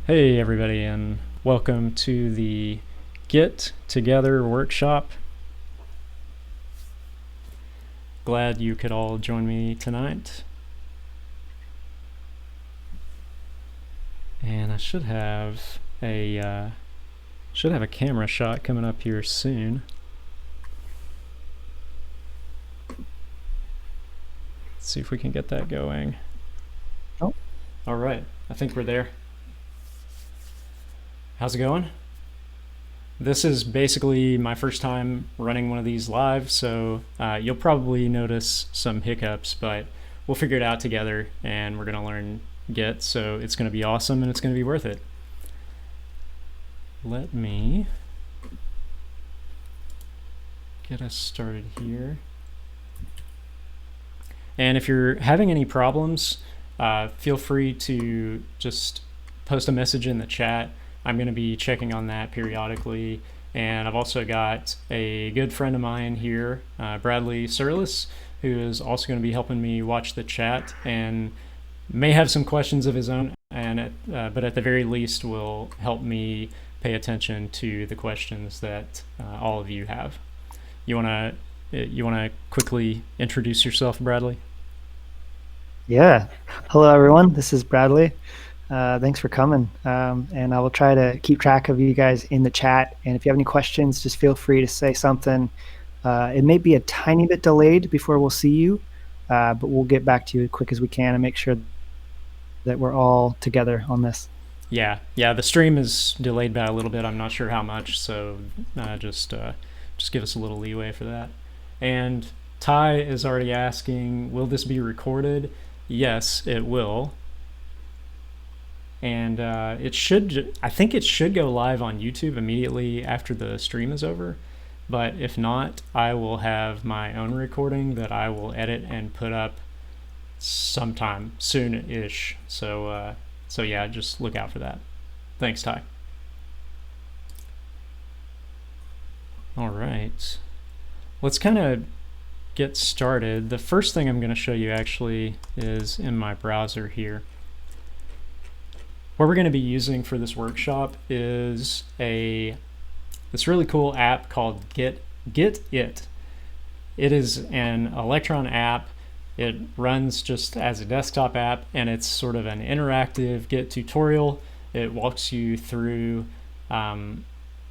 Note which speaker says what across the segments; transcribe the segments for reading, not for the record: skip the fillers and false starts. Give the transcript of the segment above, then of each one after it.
Speaker 1: Hey everybody, and welcome to the Git Together workshop. Glad you could all join me tonight. And I should have a camera shot coming up here soon. Let's see if we can get that going.
Speaker 2: Oh.
Speaker 1: All right, I think we're there. How's it going? This is basically my first time running one of these live, so you'll probably notice some hiccups, but we'll figure it out together, and we're going to learn Git, so it's going to be awesome, and it's going to be worth it. Let me get us started here. And if you're having any problems, feel free to just post a message in the chat. I'm going to be checking on that periodically. And I've also got a good friend of mine here, Bradley Surlis, who is also going to be helping me watch the chat and may have some questions of his own, but at the very least will help me pay attention to the questions that all of you have. You want to quickly introduce yourself, Bradley?
Speaker 2: Yeah. Hello, everyone. This is Bradley. Thanks for coming. And I will try to keep track of you guys in the chat. And if you have any questions, just feel free to say something. It may be a tiny bit delayed before we'll see you, but we'll get back to you as quick as we can and make sure that we're all together on this.
Speaker 1: Yeah, the stream is delayed by a little bit. I'm not sure how much, so just give us a little leeway for that. And Ty is already asking, will this be recorded? Yes, it will. And it should, I think it should go live on YouTube immediately after the stream is over. But if not, I will have my own recording that I will edit and put up sometime soon-ish. So yeah, just look out for that. Thanks, Ty. All right. Let's kind of get started. The first thing I'm going to show you actually is in my browser here. What we're going to be using for this workshop is this really cool app called Git It. It is an Electron app. It runs just as a desktop app, and it's sort of an interactive Git tutorial. It walks you through a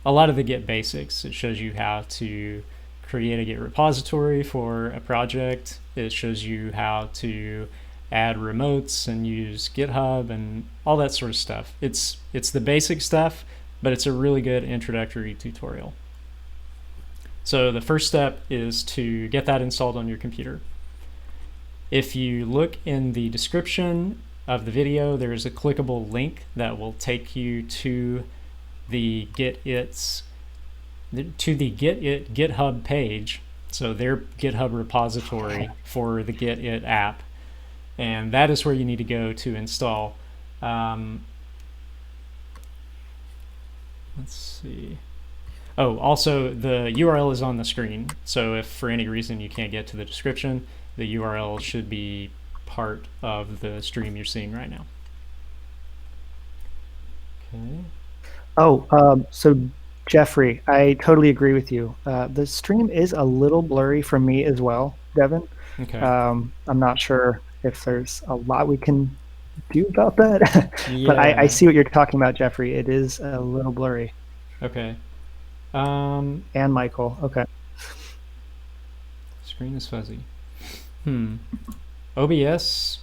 Speaker 1: lot of the Git basics. It shows you how to create a Git repository for a project. It shows you how to add remotes and use GitHub and all that sort of stuff. It's the basic stuff, but it's a really good introductory tutorial. So the first step is to get that installed on your computer. If you look in the description of the video, there's a clickable link that will take you to the Git It GitHub page, so their GitHub repository for the Git It app. And that is where you need to go to install. Let's see. Oh, also the URL is on the screen. So if for any reason you can't get to the description, the URL should be part of the stream you're seeing right now. Okay.
Speaker 2: Oh, so Jeffrey, I totally agree with you. The stream is a little blurry for me as well, Devin.
Speaker 1: Okay.
Speaker 2: I'm not sure if there's a lot we can do about that.
Speaker 1: Yeah.
Speaker 2: But I see what you're talking about, Jeffrey. It is a little blurry.
Speaker 1: Okay.
Speaker 2: And Michael. Okay.
Speaker 1: Screen is fuzzy. OBS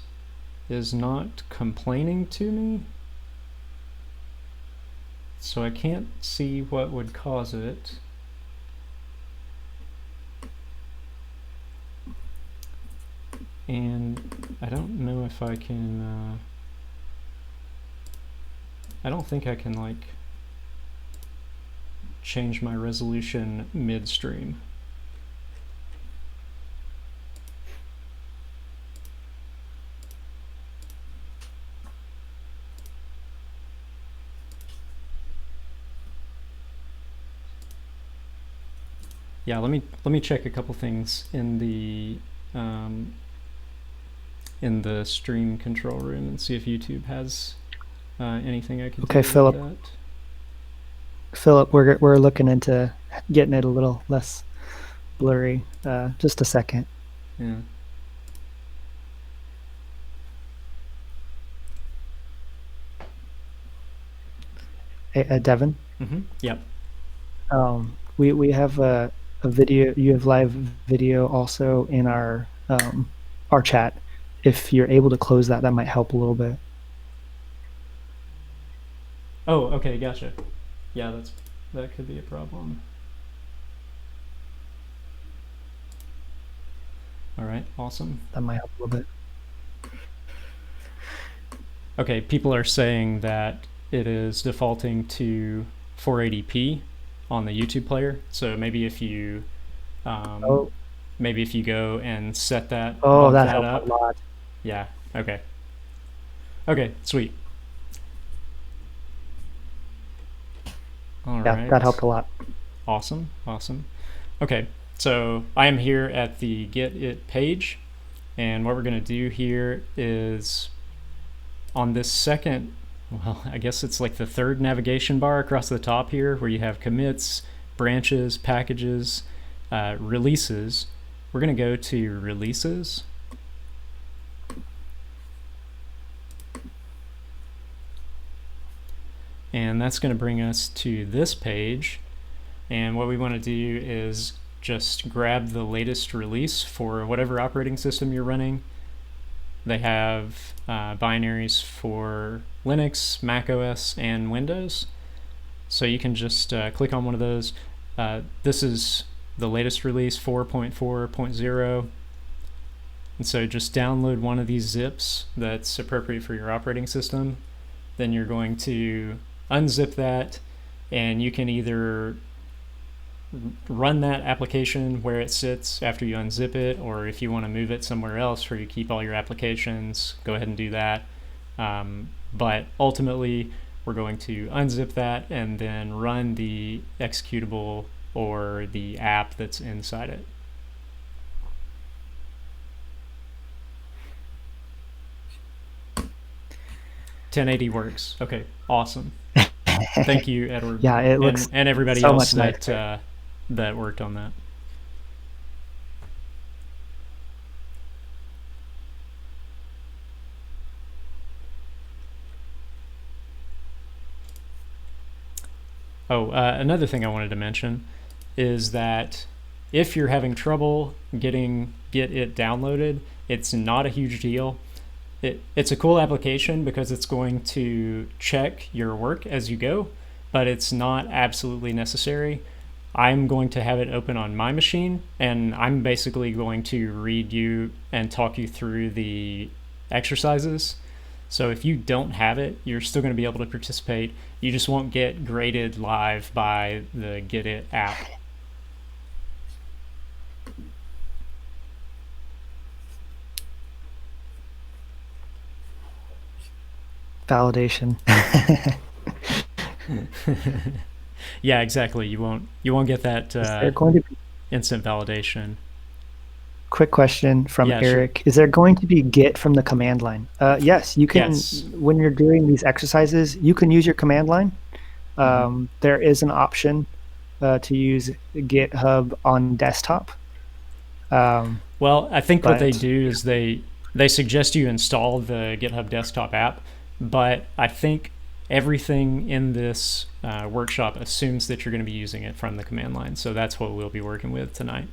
Speaker 1: is not complaining to me, so I can't see what would cause it. And I don't know if I can, I don't think I can like change my resolution midstream. Yeah, let me check a couple things in the stream control room and see if YouTube has anything I could
Speaker 2: Okay,
Speaker 1: do with
Speaker 2: Philip.
Speaker 1: that.
Speaker 2: Philip, we're looking into getting it a little less blurry. Just a second.
Speaker 1: Yeah.
Speaker 2: Hey, Devin.
Speaker 1: Yep.
Speaker 2: We have a video. You have live video also in our chat. If you're able to close that, that might help a little bit.
Speaker 1: Oh, okay, gotcha. Yeah, that could be a problem. All right, awesome.
Speaker 2: That might help a little bit.
Speaker 1: Okay, people are saying that it is defaulting to 480p on the YouTube player. So maybe if you maybe if you go and set that, bump
Speaker 2: that
Speaker 1: that
Speaker 2: helped
Speaker 1: up.
Speaker 2: a lot.
Speaker 1: Yeah. Okay. Okay. Sweet. All
Speaker 2: Yeah,
Speaker 1: right.
Speaker 2: that helped a lot.
Speaker 1: Awesome. Awesome. Okay. So I am here at the Get It page, and what we're going to do here is on this second, well, I guess it's like the third navigation bar across the top here, where you have commits, branches, packages, releases. We're going to go to releases. And that's going to bring us to this page. And what we want to do is just grab the latest release for whatever operating system you're running. They have binaries for Linux, Mac OS, and Windows. So you can just click on one of those. This is the latest release, 4.4.0. And so just download one of these zips that's appropriate for your operating system. Then you're going to unzip that, and you can either run that application where it sits after you unzip it, or if you want to move it somewhere else where you keep all your applications, go ahead and do that. But ultimately, we're going to unzip that and then run the executable or the app that's inside it. .1080 works. Okay, awesome. Thank you, Edward.
Speaker 2: Yeah, it looks
Speaker 1: and everybody
Speaker 2: so
Speaker 1: else
Speaker 2: much
Speaker 1: that that worked on that. Oh, another thing I wanted to mention is that if you're having trouble Get It downloaded, it's not a huge deal. It's a cool application because it's going to check your work as you go, but it's not absolutely necessary. I'm going to have it open on my machine, and I'm basically going to read you and talk you through the exercises. So if you don't have it, you're still going to be able to participate. You just won't get graded live by the Get It app.
Speaker 2: Validation.
Speaker 1: Yeah, exactly. You won't get that
Speaker 2: Is there going to be
Speaker 1: instant validation.
Speaker 2: quick question from
Speaker 1: Yeah,
Speaker 2: Eric?
Speaker 1: sure.
Speaker 2: Is there going to be Git from the command line? Yes, you can.
Speaker 1: Yes.
Speaker 2: When you're doing these exercises, you can use your command line. There is an option to use GitHub on desktop.
Speaker 1: Well, I think what they
Speaker 2: but
Speaker 1: do is they suggest you install the GitHub desktop app, but I think everything in this workshop assumes that you're going to be using it from the command line. So that's what we'll be working with tonight.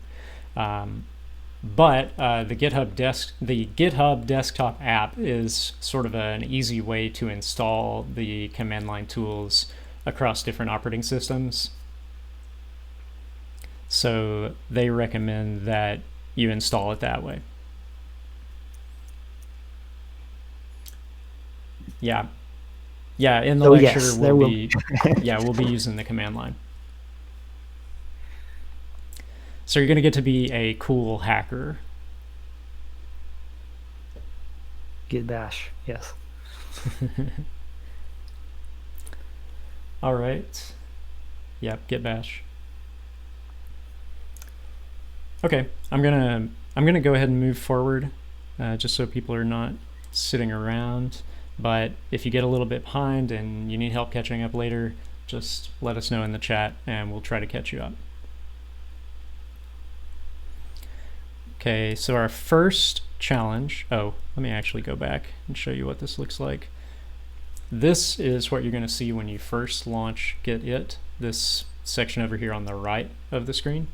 Speaker 1: But the GitHub desktop app is sort of an easy way to install the command line tools across different operating systems. So they recommend that you install it that way. Yeah. Yeah, in the
Speaker 2: So
Speaker 1: lecture
Speaker 2: yes,
Speaker 1: we'll be we'll be using the command line. So you're going to get to be a cool hacker.
Speaker 2: Git bash, yes.
Speaker 1: All right. Yep, git bash. Okay, I'm gonna go ahead and move forward, just so people are not sitting around. But if you get a little bit behind and you need help catching up later, just let us know in the chat and we'll try to catch you up. Okay, so our first challenge, let me actually go back and show you what this looks like. This is what you're going to see when you first launch Git It, this section over here on the right of the screen.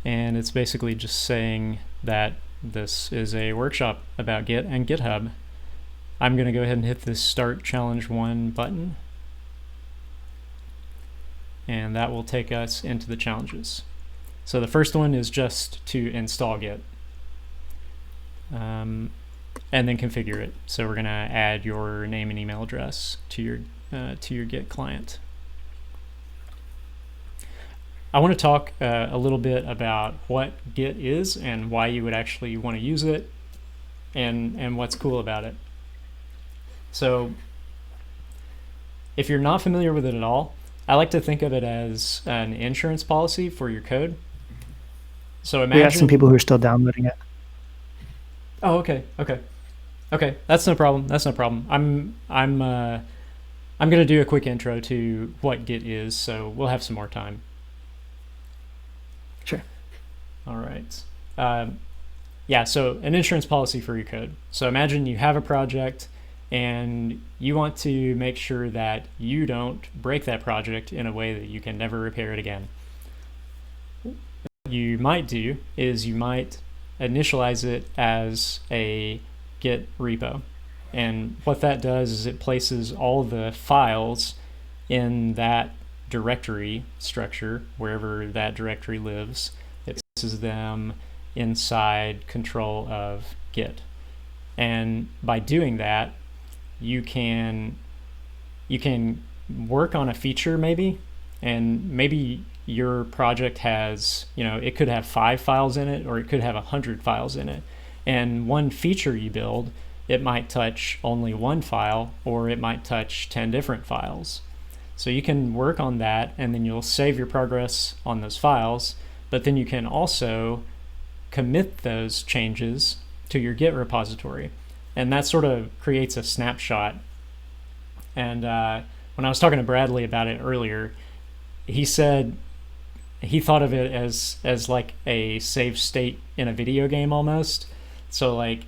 Speaker 1: And it's basically just saying that this is a workshop about Git and GitHub. I'm going to go ahead and hit this Start Challenge 1 button. And that will take us into the challenges. So the first one is just to install Git. And then configure it. So we're going to add your name and email address to your Git client. I want to talk a little bit about what Git is and why you would actually want to use it, and what's cool about it. So if you're not familiar with it at all, I like to think of it as an insurance policy for your code. So imagine...
Speaker 2: We got some people who are still downloading it.
Speaker 1: Oh, okay. That's no problem. I'm going to do a quick intro to what Git is, so we'll have some more time.
Speaker 2: Sure.
Speaker 1: All right. Yeah, so an insurance policy for your code. So imagine you have a project and you want to make sure that you don't break that project in a way that you can never repair it again. What you might do is you might initialize it as a Git repo. And what that does is it places all the files in that directory structure, wherever that directory lives. It places them inside control of Git. And by doing that, you can work on a feature maybe, and maybe your project has, it could have 5 files in it, or it could have 100 files in it. And one feature you build, it might touch only 1 file, or it might touch 10 different files. So you can work on that, and then you'll save your progress on those files, but then you can also commit those changes to your Git repository. And that sort of creates a snapshot. And when I was talking to Bradley about it earlier, he said he thought of it as like a save state in a video game almost. So like,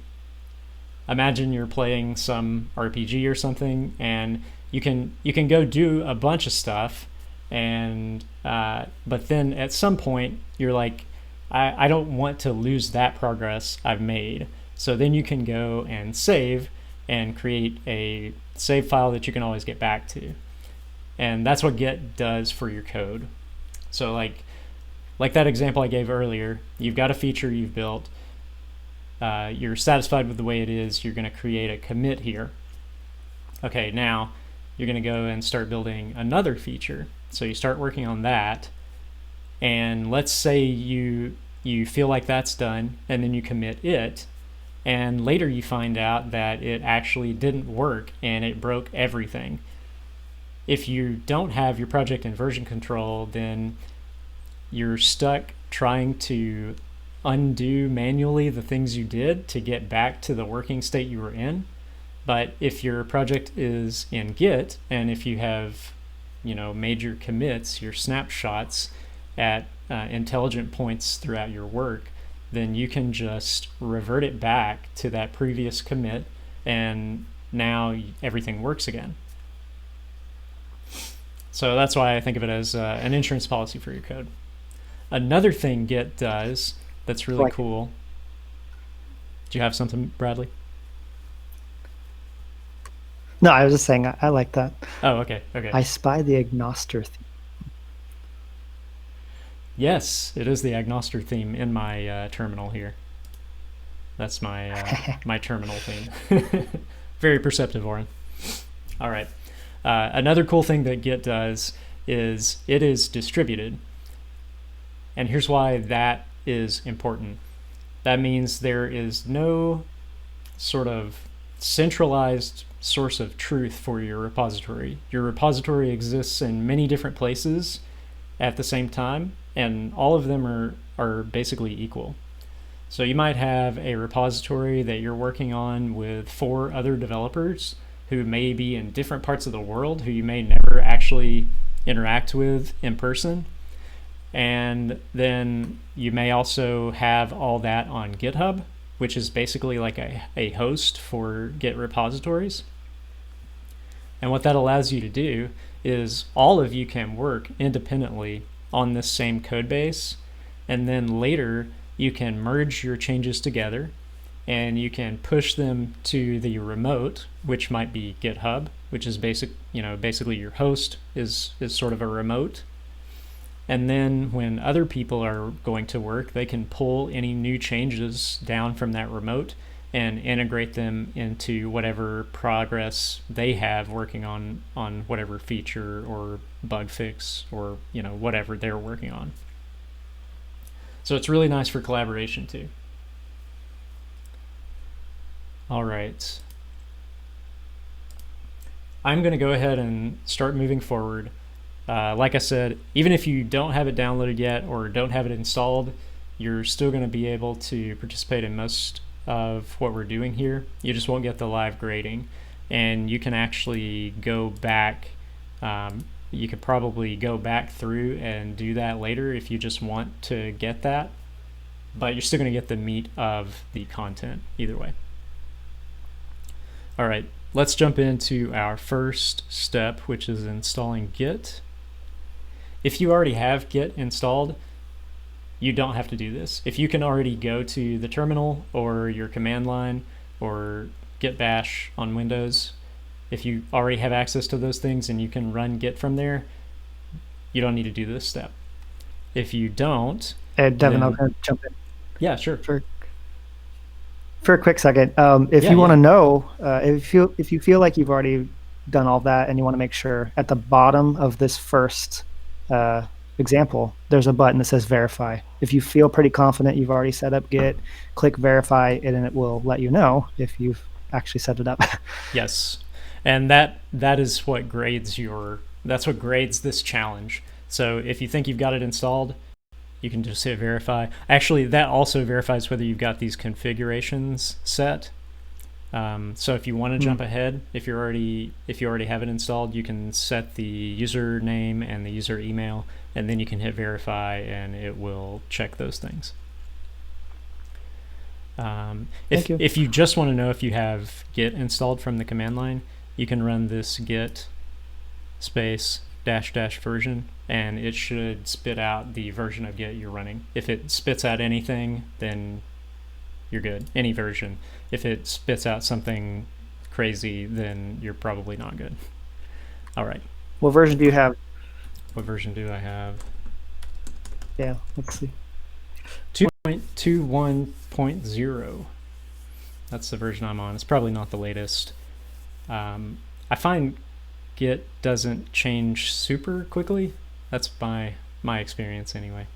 Speaker 1: imagine you're playing some RPG or something, and you can go do a bunch of stuff, and but then at some point you're like, I don't want to lose that progress I've made. So then you can go and save and create a save file that you can always get back to. And that's what Git does for your code. So like that example I gave earlier, you've got a feature you've built, you're satisfied with the way it is, you're going to create a commit here. Okay, now you're going to go and start building another feature. So you start working on that, and let's say you feel like that's done, and then you commit it, and later you find out that it actually didn't work and it broke everything. If you don't have your project in version control, then you're stuck trying to undo manually the things you did to get back to the working state you were in. But if your project is in Git, and if you have major commits, your snapshots at intelligent points throughout your work, then you can just revert it back to that previous commit, and now everything works again. So that's why I think of it as an insurance policy for your code. Another thing Git does that's really cool. Do you have something, Bradley?
Speaker 2: No, I was just saying I like that.
Speaker 1: Oh, okay.
Speaker 2: I spy the agnoster theme.
Speaker 1: Yes, it is the agnoster theme in my terminal here. That's my my terminal theme. Very perceptive, Oren. All right. Another cool thing that Git does is it is distributed. And here's why that is important. That means there is no sort of centralized source of truth for your repository. Your repository exists in many different places at the same time, and all of them are basically equal. So you might have a repository that you're working on with 4 other developers who may be in different parts of the world, who you may never actually interact with in person. And then you may also have all that on GitHub, which is basically like a host for Git repositories. And what that allows you to do is all of you can work independently on this same code base, and then later you can merge your changes together and you can push them to the remote, which might be GitHub, which is basically your host is sort of a remote. And then when other people are going to work, they can pull any new changes down from that remote and integrate them into whatever progress they have working on whatever feature or bug fix or whatever they're working on. So it's really nice for collaboration too. All right. I'm going to go ahead and start moving forward. Like I said, even if you don't have it downloaded yet or don't have it installed, you're still going to be able to participate in most of what we're doing here. You just won't get the live grading, and you can actually go back. You could probably go back through and do that later if you just want to get that, but you're still going to get the meat of the content either way. All right, let's jump into our first step, which is installing Git. If you already have Git installed, you don't have to do this. If you can already go to the terminal or your command line or Git Bash on Windows, if you already have access to those things and you can run Git from there, you don't need to do this step. If you don't,
Speaker 2: Devin, I'm going to jump in.
Speaker 1: Yeah, sure.
Speaker 2: For a quick second, if you want to know, if you feel like you've already done all that and you want to make sure, at the bottom of this first example, there's a button that says verify. If you feel pretty confident you've already set up Git, click verify, and it will let you know if you've actually set it up.
Speaker 1: Yes, and that is what grades this challenge. So if you think you've got it installed, you can just hit verify. Actually, that also verifies whether you've got these configurations set. So if you want to jump ahead, if you already have it installed, you can set the username and the user email, and then you can hit verify, and it will check those things. If you just want to know if you have Git installed from the command line, you can run this git space -- version, and it should spit out the version of Git you're running. If it spits out anything, then you're good. Any version. If it spits out something crazy, then you're probably not good. All right.
Speaker 2: What version do you have?
Speaker 1: What version do I have?
Speaker 2: Yeah, let's see.
Speaker 1: 2.21.0. That's the version I'm on. It's probably not the latest. I find Git doesn't change super quickly. That's my experience anyway.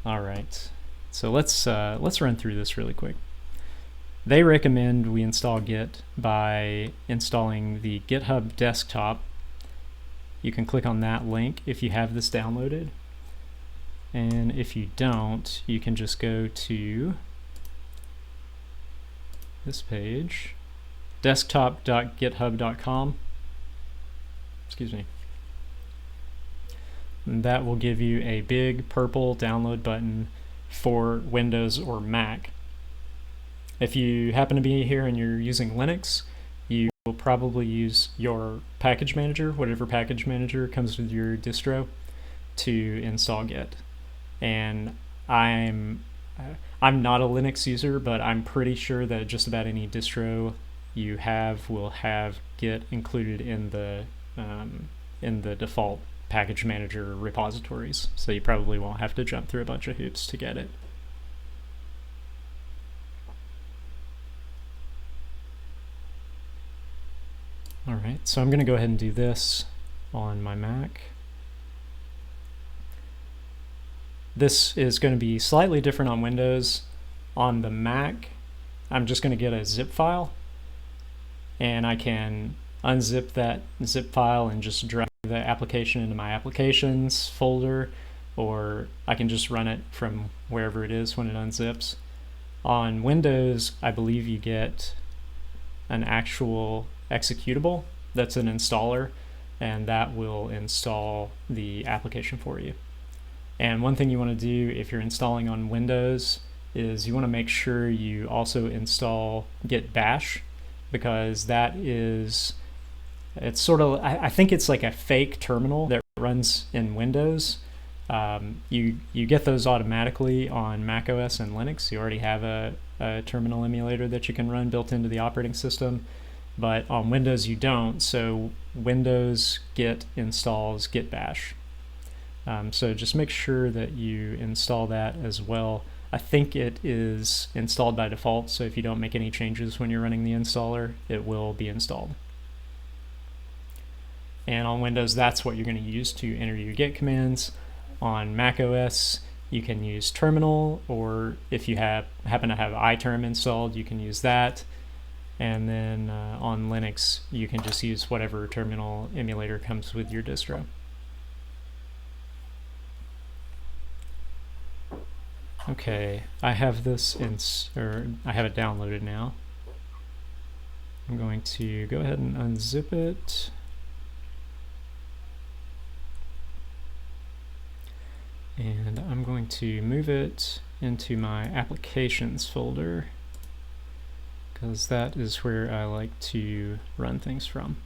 Speaker 1: All right. So let's run through this really quick. They recommend we install Git by installing the GitHub desktop. You can click on that link if you have this downloaded. And if you don't, you can just go to this page, desktop.github.com. Excuse me. And that will give you a big purple download button for Windows or Mac. If you happen to be here and you're using Linux, you will probably use your package manager, whatever package manager comes with your distro, to install Git. And I'm not a Linux user, but I'm pretty sure that just about any distro you have will have Git included in the default package manager repositories, so you probably won't have to jump through a bunch of hoops to get it. All right, so I'm going to go ahead and do this on my Mac. This is going to be slightly different on Windows. On the Mac, I'm just going to get a zip file, and I can unzip that zip file and just drag the application into my applications folder, or I can just run it from wherever it is when it unzips. On Windows, I believe you get an actual executable that's an installer, and that will install the application for you. And one thing you want to do if you're installing on Windows is you want to make sure you also install Git Bash, because that is, it's sort of, I think it's like a fake terminal that runs in Windows. You get those automatically on Mac OS and Linux. You already have a terminal emulator that you can run built into the operating system, but on Windows you don't. So Windows Git installs Git Bash. So just make sure that you install that as well. I think it is installed by default, so if you don't make any changes when you're running the installer, it will be installed. And on Windows, that's what you're going to use to enter your Git commands. On Mac OS, you can use terminal, or if you happen to have iTerm installed, you can use that. And then on Linux, you can just use whatever terminal emulator comes with your distro. Okay, I have this I have it downloaded now. I'm going to go ahead and unzip it. And I'm going to move it into my applications folder, because that is where I like to run things from.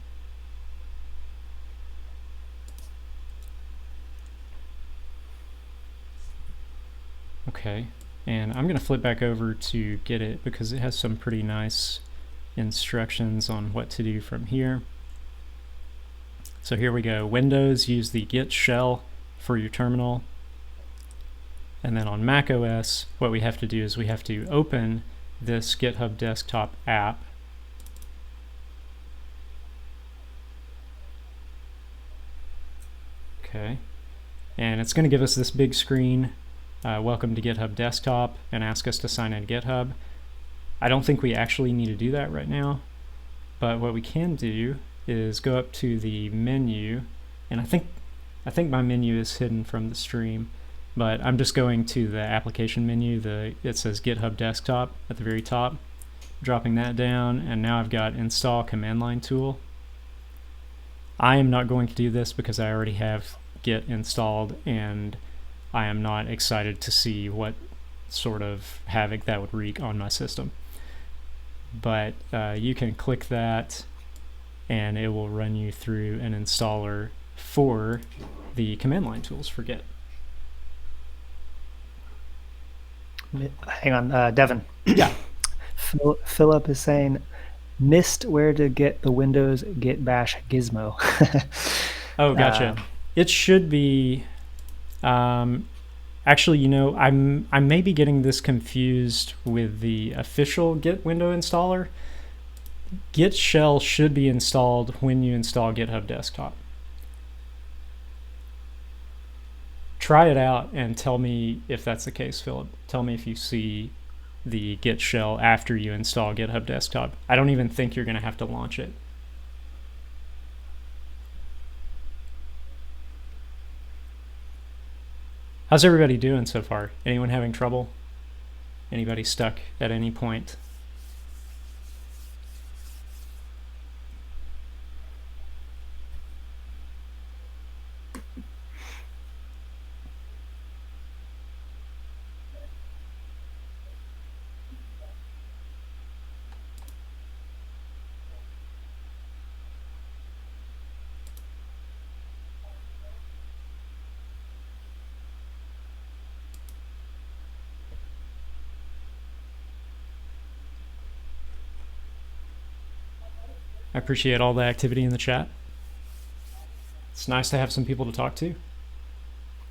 Speaker 1: Okay, and I'm going to flip back over to Git because it has some pretty nice instructions on what to do from here. So here we go. Windows, use the Git shell for your terminal. And then on Mac OS, what we have to do is we have to open this GitHub Desktop app. Okay, and it's going to give us this big screen, welcome to GitHub Desktop, and ask us to sign in GitHub. I don't think we actually need to do that right now, but what we can do is go up to the menu, and I think my menu is hidden from the stream, but I'm just going to the application menu. It says GitHub Desktop at the very top, dropping that down, and now I've got install command line tool. I am not going to do this because I already have Git installed, and I am not excited to see what sort of havoc that would wreak on my system. But you can click that and it will run you through an installer for the command line tools for Git.
Speaker 2: Hang on, Devin.
Speaker 1: Yeah.
Speaker 2: Philip is saying, missed where to get the Windows Git Bash gizmo.
Speaker 1: Oh, gotcha. It should be. Actually, you know, I may be getting this confused with the official Git window installer. Git shell should be installed when you install GitHub Desktop. Try it out and tell me if that's the case, Philip. Tell me if you see the Git shell after you install GitHub Desktop. I don't even think you're going to have to launch it. How's everybody doing so far? Anyone having trouble? Anybody stuck at any point? I appreciate all the activity in the chat. It's nice to have some people to talk to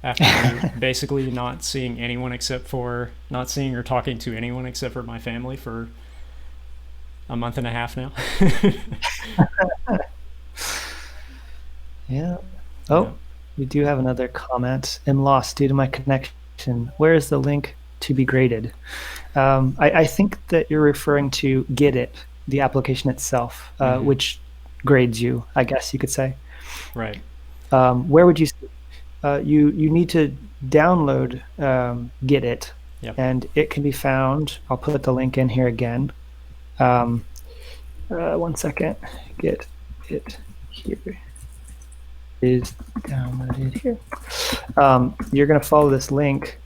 Speaker 1: after basically not seeing or talking to anyone except for my family for a month and a half now.
Speaker 2: Yeah. Oh, yeah. We do have another comment. I'm lost due to my connection. Where is the link to be graded? I think that you're referring to Git, the application itself, which grades you, I guess you could say.
Speaker 1: Right.
Speaker 2: Where would you you need to download Git It,
Speaker 1: Yep.
Speaker 2: and it can be found. I'll put the link in here again. 1 second. Get it here. Is downloaded here. You're going to follow this link,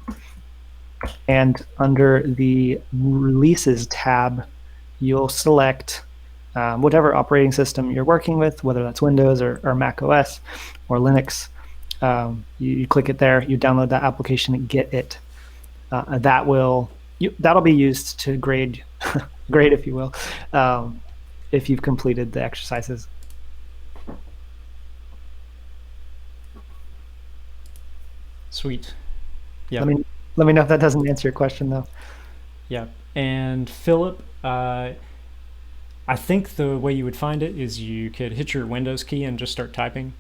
Speaker 2: and under the Releases tab, you'll select whatever operating system you're working with, whether that's Windows or Mac OS or Linux. You click it there, you download that application and Get It. That'll be used to grade, if you will, if you've completed the exercises.
Speaker 1: Sweet. Yeah.
Speaker 2: Let me know if that doesn't answer your question, though.
Speaker 1: Yeah. And Philip, I think the way you would find it is you could hit your Windows key and just start typing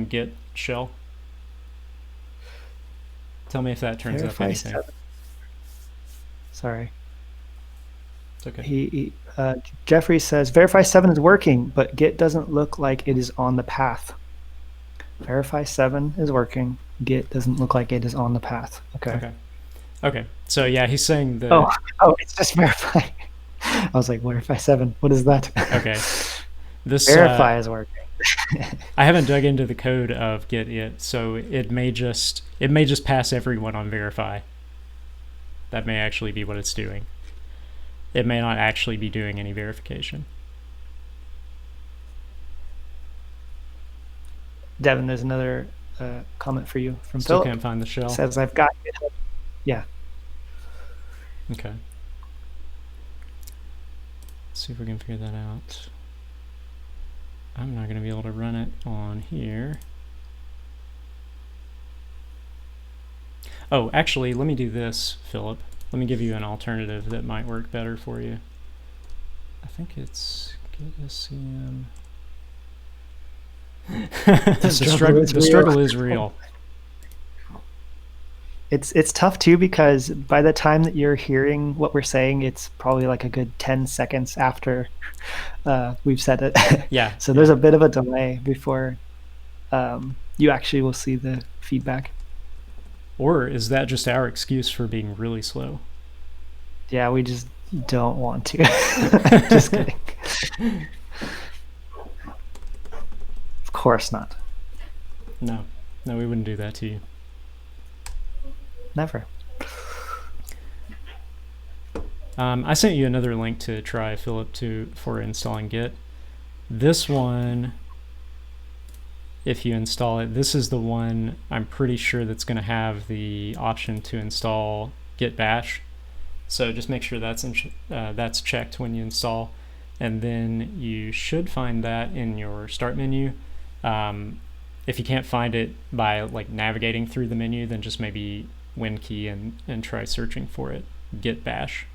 Speaker 1: git shell. Tell me if that turns up anything.
Speaker 2: 7. Sorry.
Speaker 1: It's okay.
Speaker 2: Jeffrey says, Verify 7 is working, but Git doesn't look like it is on the path. Verify 7 is working. Git doesn't look like it is on the path.
Speaker 1: Okay. So yeah, he's saying that.
Speaker 2: Oh, it's just verify. I was like, Verify 7. What is that?
Speaker 1: Okay. This
Speaker 2: verify is working.
Speaker 1: I haven't dug into the code of Git It, so it may just pass everyone on verify. That may actually be what it's doing. It may not actually be doing any verification.
Speaker 2: Devin, there's another comment for you from
Speaker 1: Still
Speaker 2: Philip.
Speaker 1: Can't find the shell.
Speaker 2: It says, I've got it. Yeah.
Speaker 1: Okay. Let's see if we can figure that out. I'm not going to be able to run it on here. Oh, actually, let me do this, Philip. Let me give you an alternative that might work better for you. I think it's Git SCM. The struggle is real.
Speaker 2: It's tough too, because by the time that you're hearing what we're saying, it's probably like a good 10 seconds after we've said it.
Speaker 1: Yeah.
Speaker 2: So there's a bit of a delay before you actually will see the feedback.
Speaker 1: Or is that just our excuse for being really slow?
Speaker 2: Yeah, we just don't want to. Just kidding. Of course not.
Speaker 1: No, we wouldn't do that to you.
Speaker 2: Never.
Speaker 1: I sent you another link to try, Philip, for installing Git. This one, if you install it, this is the one I'm pretty sure that's going to have the option to install Git Bash. So just make sure that's checked when you install, and then you should find that in your start menu. If you can't find it by like navigating through the menu, then just maybe WinKey and try searching for it. Git Bash.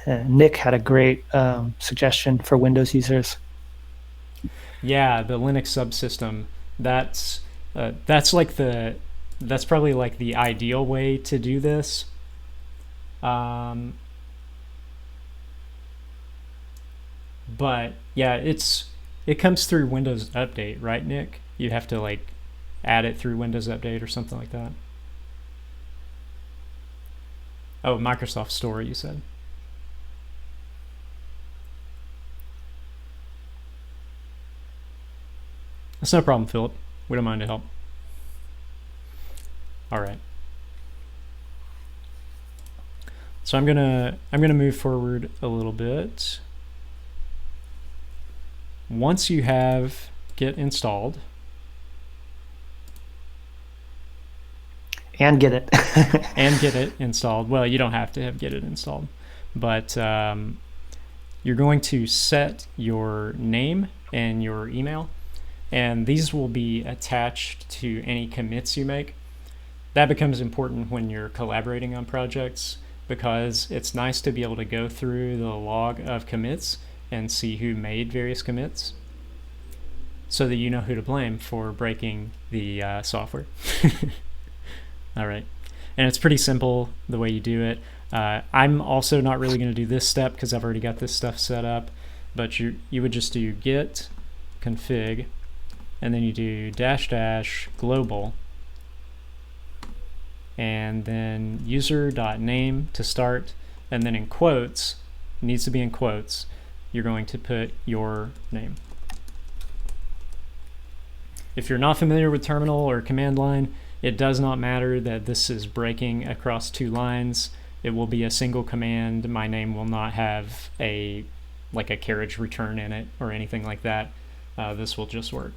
Speaker 2: Nick had a great suggestion for Windows users.
Speaker 1: Yeah, the Linux subsystem. That's probably like the ideal way to do this. But yeah, it comes through Windows Update, right, Nick? You have to like add it through Windows Update or something like that. Oh, Microsoft Store, you said. That's no problem, Philip. We don't mind to help. All right. So I'm gonna move forward a little bit. Once you have Git installed,
Speaker 2: and Get It
Speaker 1: and Get It installed. Well, you don't have to have Get It installed, but you're going to set your name and your email, and these will be attached to any commits you make. That becomes important when you're collaborating on projects, because it's nice to be able to go through the log of commits and see who made various commits, so that you know who to blame for breaking the software. All right. And it's pretty simple the way you do it. I'm also not really going to do this step because I've already got this stuff set up, but you would just do git config and then you do -- global, and then user.name to start, and then in quotes, needs to be in quotes, you're going to put your name. If you're not familiar with terminal or command line, it does not matter that this is breaking across 2 lines. It will be a single command. My name will not have a carriage return in it or anything like that. This will just work.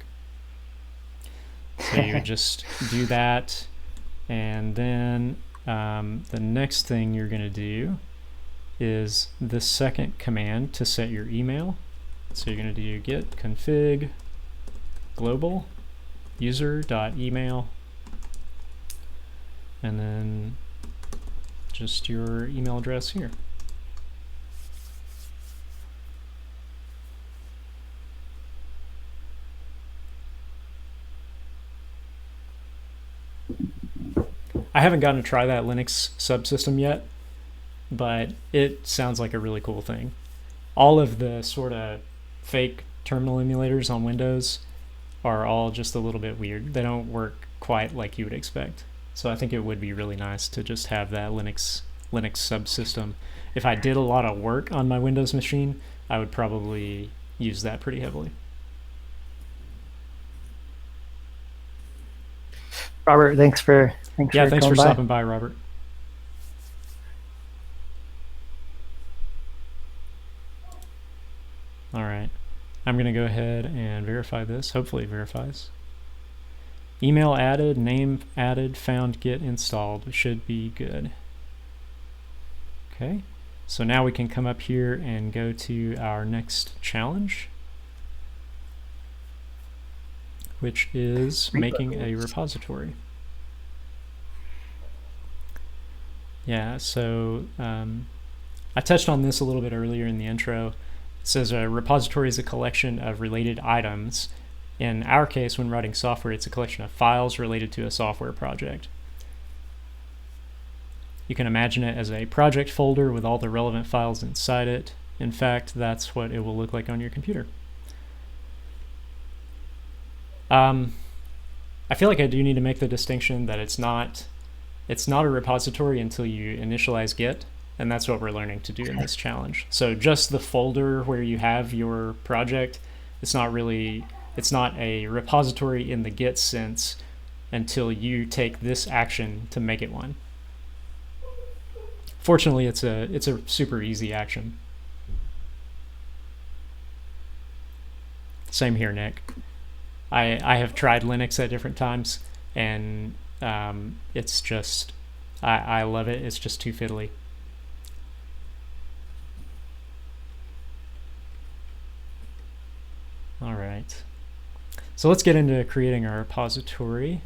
Speaker 1: So you just do that, and then the next thing you're going to do is the second command to set your email. So you're going to do git config global user.email, and then just your email address here. I haven't gotten to try that Linux subsystem yet, but it sounds like a really cool thing. All of the sort of fake terminal emulators on Windows are all just a little bit weird. They don't work quite like you would expect. So I think it would be really nice to just have that Linux subsystem. If I did a lot of work on my Windows machine, I would probably use that pretty heavily.
Speaker 2: Robert, thanks for
Speaker 1: stopping by, Robert. All right, I'm going to go ahead and verify this. Hopefully it verifies. Email added, name added, found, git installed. Should be good. Okay, so now we can come up here and go to our next challenge, which is making a repository. Yeah, so I touched on this a little bit earlier in the intro. It says a repository is a collection of related items. In our case, when writing software, it's a collection of files related to a software project. You can imagine it as a project folder with all the relevant files inside it. In fact, that's what it will look like on your computer. I feel like I do need to make the distinction that it's not a repository until you initialize Git, and that's what we're learning to do in this challenge. So just the folder where you have your project, it's not a repository in the Git sense until you take this action to make it one. Fortunately, it's a super easy action. Same here, Nick. I have tried Linux at different times, and it's just, I love it. It's just too fiddly. All right. So let's get into creating our repository.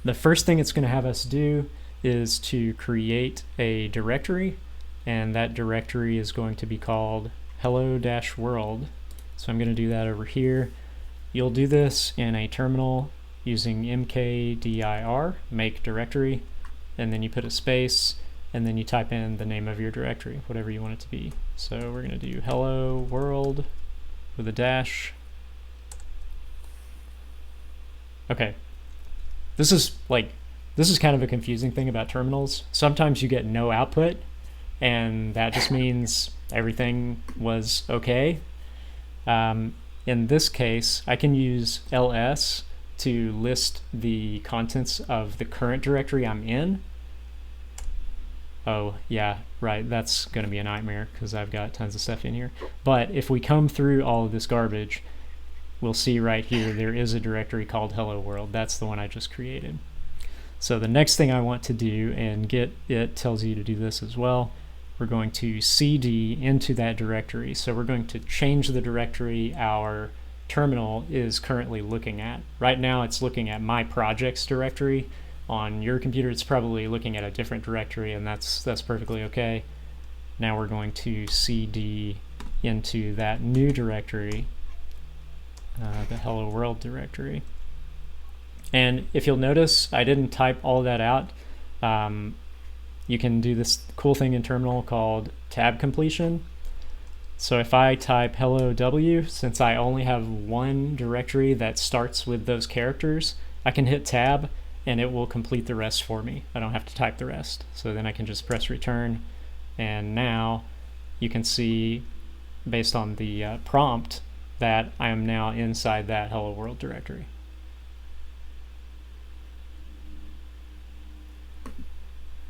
Speaker 1: The first thing it's going to have us do is to create a directory, and that directory is going to be called hello-world. So I'm going to do that over here. You'll do this in a terminal using mkdir, make directory, and then you put a space, and then you type in the name of your directory, whatever you want it to be. So we're going to do hello world with a dash. Okay. This is kind of a confusing thing about terminals. Sometimes you get no output, and that just means everything was okay. In this case, I can use ls to list the contents of the current directory I'm in. Oh, yeah, right, that's going to be a nightmare because I've got tons of stuff in here. But if we come through all of this garbage, we'll see right here there is a directory called hello world. That's the one I just created. So the next thing I want to do, and Git tells you to do this as well, we're going to cd into that directory. So we're going to change the directory our terminal is currently looking at. Right now it's looking at my projects directory. On your computer it's probably looking at a different directory, and that's perfectly okay. Now we're going to cd into that new directory, the hello world directory. And if you'll notice, I didn't type all that out. You can do this cool thing in terminal called tab completion. So if I type hello W, since I only have one directory that starts with those characters, I can hit tab and it will complete the rest for me. I don't have to type the rest. So then I can just press return, and now you can see, based on the prompt, that I am now inside that hello world directory.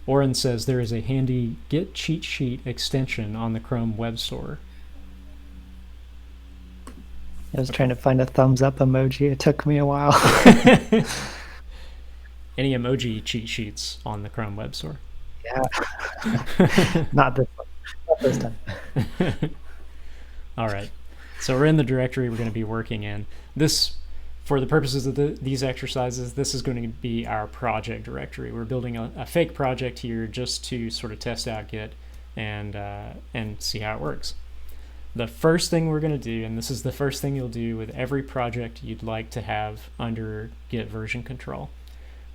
Speaker 1: Oren says there is a handy Git cheat sheet extension on the Chrome Web Store.
Speaker 2: I was trying to find a thumbs up emoji. It took me a while.
Speaker 1: Any emoji cheat sheets on the Chrome Web Store?
Speaker 2: Yeah. Not this one. Not this time.
Speaker 1: All right. So we're in the directory we're going to be working in. This, for the purposes of these exercises, this is going to be our project directory. We're building a fake project here just to sort of test out Git and see how it works. The first thing we're going to do, and this is the first thing you'll do with every project you'd like to have under Git version control,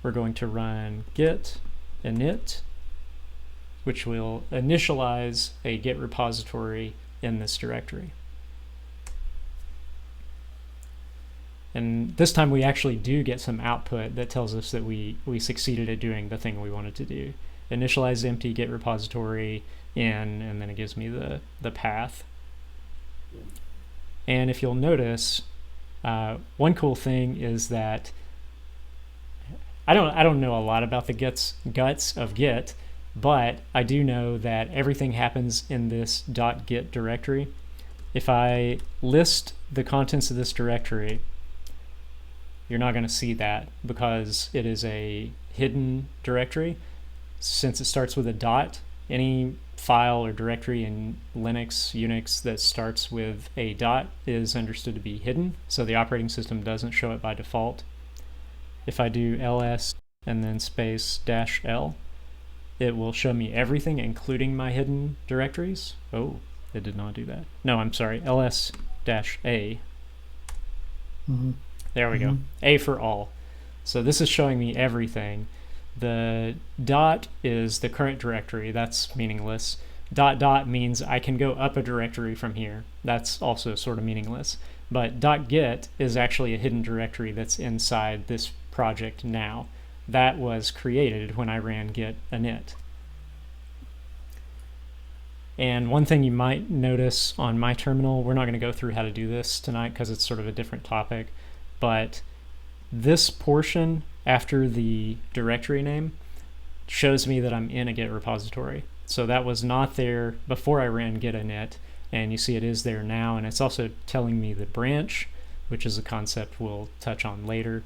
Speaker 1: we're going to run git init, which will initialize a Git repository in this directory. And this time we actually do get some output that tells us that we succeeded at doing the thing we wanted to do. Initialize empty Git repository in, and then it gives me the path. And if you'll notice, one cool thing is that I don't know a lot about the guts of Git, but I do know that everything happens in this .git directory. If I list the contents of this directory, you're not going to see that because it is a hidden directory. Since it starts with a dot, any file or directory in Linux, Unix that starts with a dot is understood to be hidden, so the operating system doesn't show it by default. If I do ls and then space -l, it will show me everything, including my hidden directories. Oh, it did not do that. No, I'm sorry, ls-a.
Speaker 2: Mm-hmm.
Speaker 1: There we go. A for all. So this is showing me everything. The dot is the current directory. That's meaningless. ... means I can go up a directory from here. That's also sort of meaningless. But .git is actually a hidden directory that's inside this project now. That was created when I ran git init. And one thing you might notice on my terminal, we're not going to go through how to do this tonight because it's sort of a different topic, but this portion after the directory name shows me that I'm in a Git repository. So that was not there before I ran git init, and you see it is there now, and it's also telling me the branch, which is a concept we'll touch on later.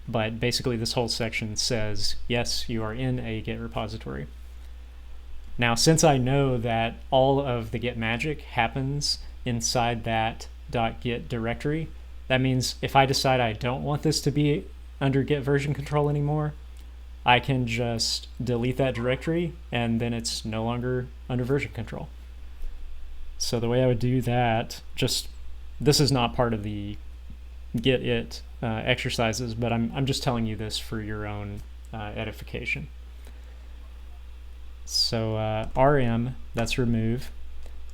Speaker 1: But basically this whole section says, yes, you are in a Git repository. Now, since I know that all of the Git magic happens inside that .git directory, that means if I decide I don't want this to be under Git version control anymore, I can just delete that directory and then it's no longer under version control. So the way I would do that, this is not part of the Git it exercises, but I'm just telling you this for your own edification. So rm, that's remove,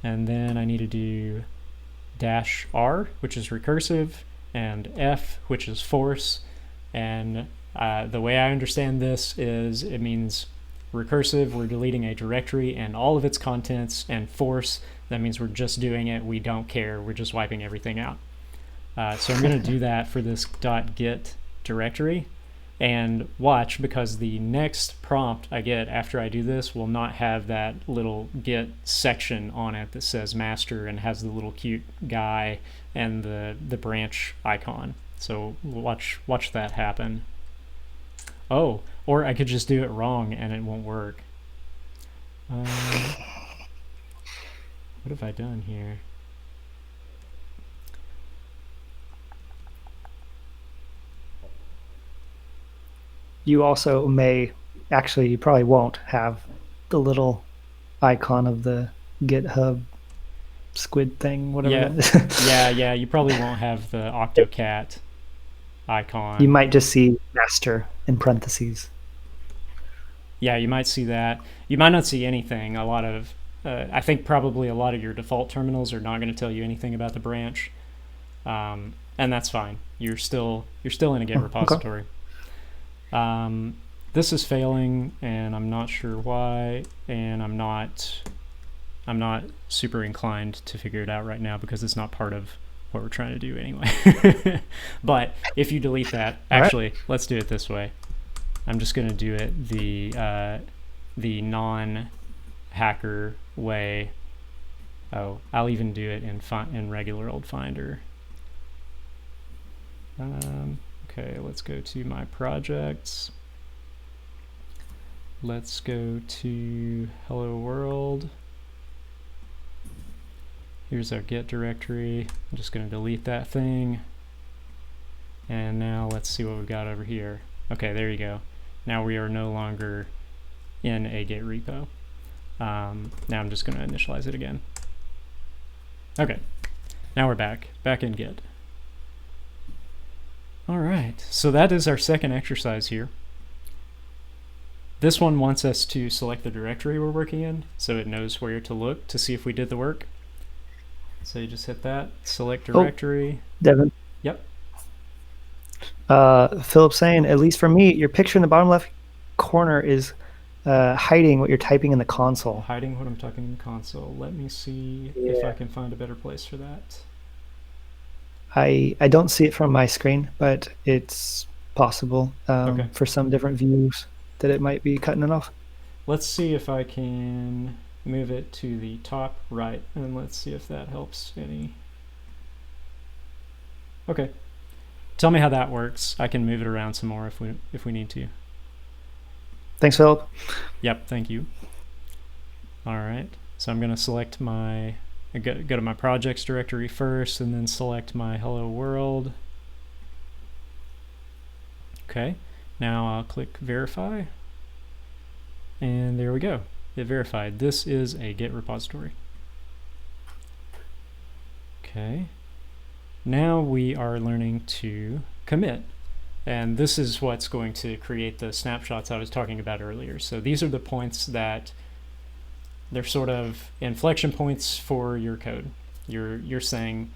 Speaker 1: and then I need to do -r, which is recursive, and f, which is force. And the way I understand this is it means recursive, we're deleting a directory and all of its contents, and force, that means we're just doing it, we don't care, we're just wiping everything out. So I'm going to do that for this .git directory. And watch, because the next prompt I get after I do this will not have that little Git section on it that says master and has the little cute guy and the branch icon. So watch that happen. Oh, or I could just do it wrong and it won't work. What have I done here?
Speaker 2: You also may, actually, you probably won't have the little icon of the GitHub squid thing, whatever that is.
Speaker 1: Yeah, you probably won't have the Octocat icon.
Speaker 2: You might just see master in parentheses.
Speaker 1: Yeah, you might see that. You might not see anything. A lot of I think probably a lot of your default terminals are not going to tell you anything about the branch, and that's fine. You're still in a Git repository. Okay. This is failing, and I'm not sure why, and I'm not super inclined to figure it out right now because it's not part of what we're trying to do anyway. But if you delete that, actually, let's do it this way. I'm just going to do it the non-hacker way. Oh, I'll even do it in regular old Finder. Okay, let's go to my projects. Let's go to Hello World. Here's our Git directory. I'm just going to delete that thing. And now let's see what we've got over here. Okay, there you go. Now we are no longer in a Git repo. Now I'm just going to initialize it again. Okay, now we're back in Git. All right, so that is our second exercise here. This one wants us to select the directory we're working in, so it knows where to look to see if we did the work. So you just hit that, select directory.
Speaker 2: Devin.
Speaker 1: Yep.
Speaker 2: Philip's saying, at least for me, your picture in the bottom left corner is hiding what you're typing in the console.
Speaker 1: Hiding what I'm typing in the console. Let me see if I can find a better place for that.
Speaker 2: I don't see it from my screen, but it's possible for some different views that it might be cutting it off.
Speaker 1: Let's see if I can move it to the top right, and let's see if that helps any. Okay. Tell me how that works. I can move it around some more if we need to.
Speaker 2: Thanks, Philip.
Speaker 1: Yep, thank you. All right. So I'm going to select my go to my projects directory first, and then select my Hello World. Okay. Now I'll click verify, and there we go. It verified. This is a Git repository. Okay. Now we are learning to commit, and this is what's going to create the snapshots I was talking about earlier. So these are the points that they're sort of inflection points for your code. You're saying,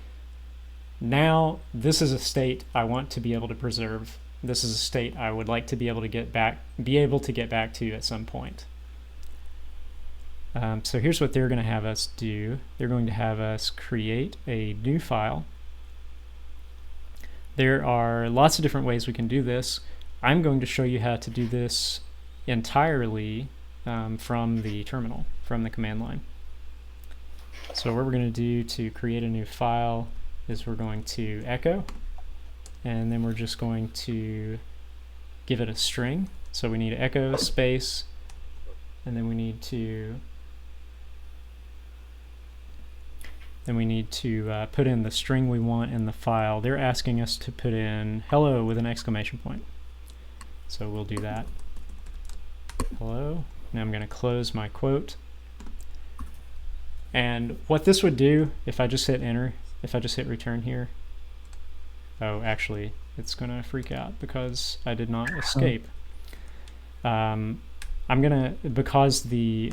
Speaker 1: now this is a state I want to be able to preserve. This is a state I would like to be able to get back to at some point. So here's what they're going to have us do. They're going to have us create a new file. There are lots of different ways we can do this. I'm going to show you how to do this entirely from the terminal, from the command line. So what we're going to do to create a new file is we're going to echo, and then we're just going to give it a string. So we need echo space, and then we need to put in the string we want in the file. They're asking us to put in hello with an exclamation point. So we'll do that. Hello. Now I'm going to close my quote. And what this would do, if I just hit enter, if I just hit return here, oh, actually, it's going to freak out because I did not escape. Because the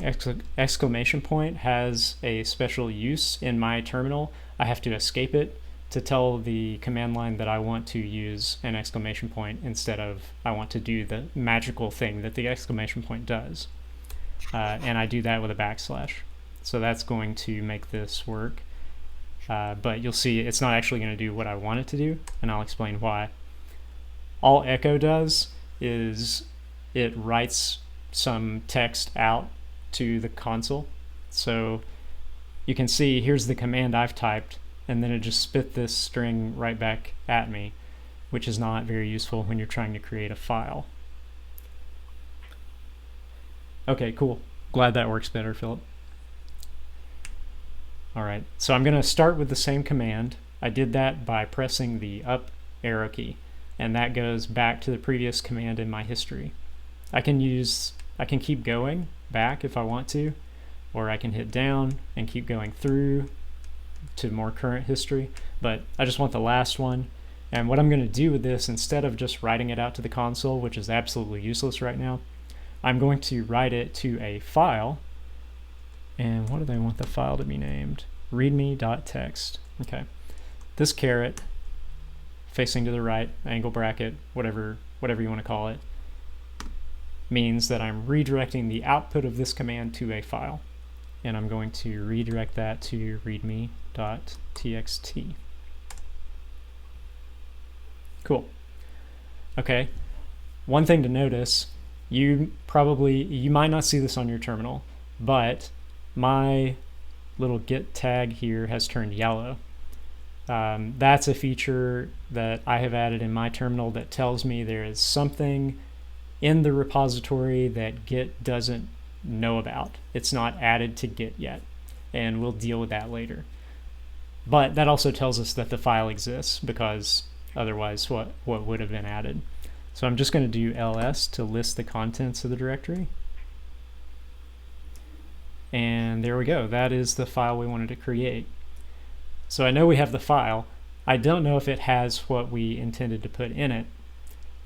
Speaker 1: exclamation point has a special use in my terminal, I have to escape it to tell the command line that I want to use an exclamation point instead of I want to do the magical thing that the exclamation point does. And I do that with a backslash. So that's going to make this work. But you'll see it's not actually going to do what I want it to do, and I'll explain why. All echo does is it writes some text out to the console. So you can see here's the command I've typed, and then it just spit this string right back at me, which is not very useful when you're trying to create a file. Okay, cool. Glad that works better, Philip. All right, so I'm going to start with the same command. I did that by pressing the up arrow key, and that goes back to the previous command in my history. I can keep going back if I want to, or I can hit down and keep going through to more current history, but I just want the last one. And what I'm going to do with this, instead of just writing it out to the console, which is absolutely useless right now, I'm going to write it to a file, And what do they want the file to be named? readme.txt. Okay. This caret, facing to the right, angle bracket, whatever you want to call it, means that I'm redirecting the output of this command to a file. And I'm going to redirect that to readme.txt. Cool. Okay. One thing to notice, you might not see this on your terminal, but my little git tag here has turned yellow. That's a feature that I have added in my terminal that tells me there is something in the repository that Git doesn't know about. It's not added to Git yet, and we'll deal with that later. But that also tells us that the file exists, because otherwise what would have been added? So I'm just going to do ls to list the contents of the directory. And there we go. That is the file we wanted to create. So I know we have the file. I don't know if it has what we intended to put in it.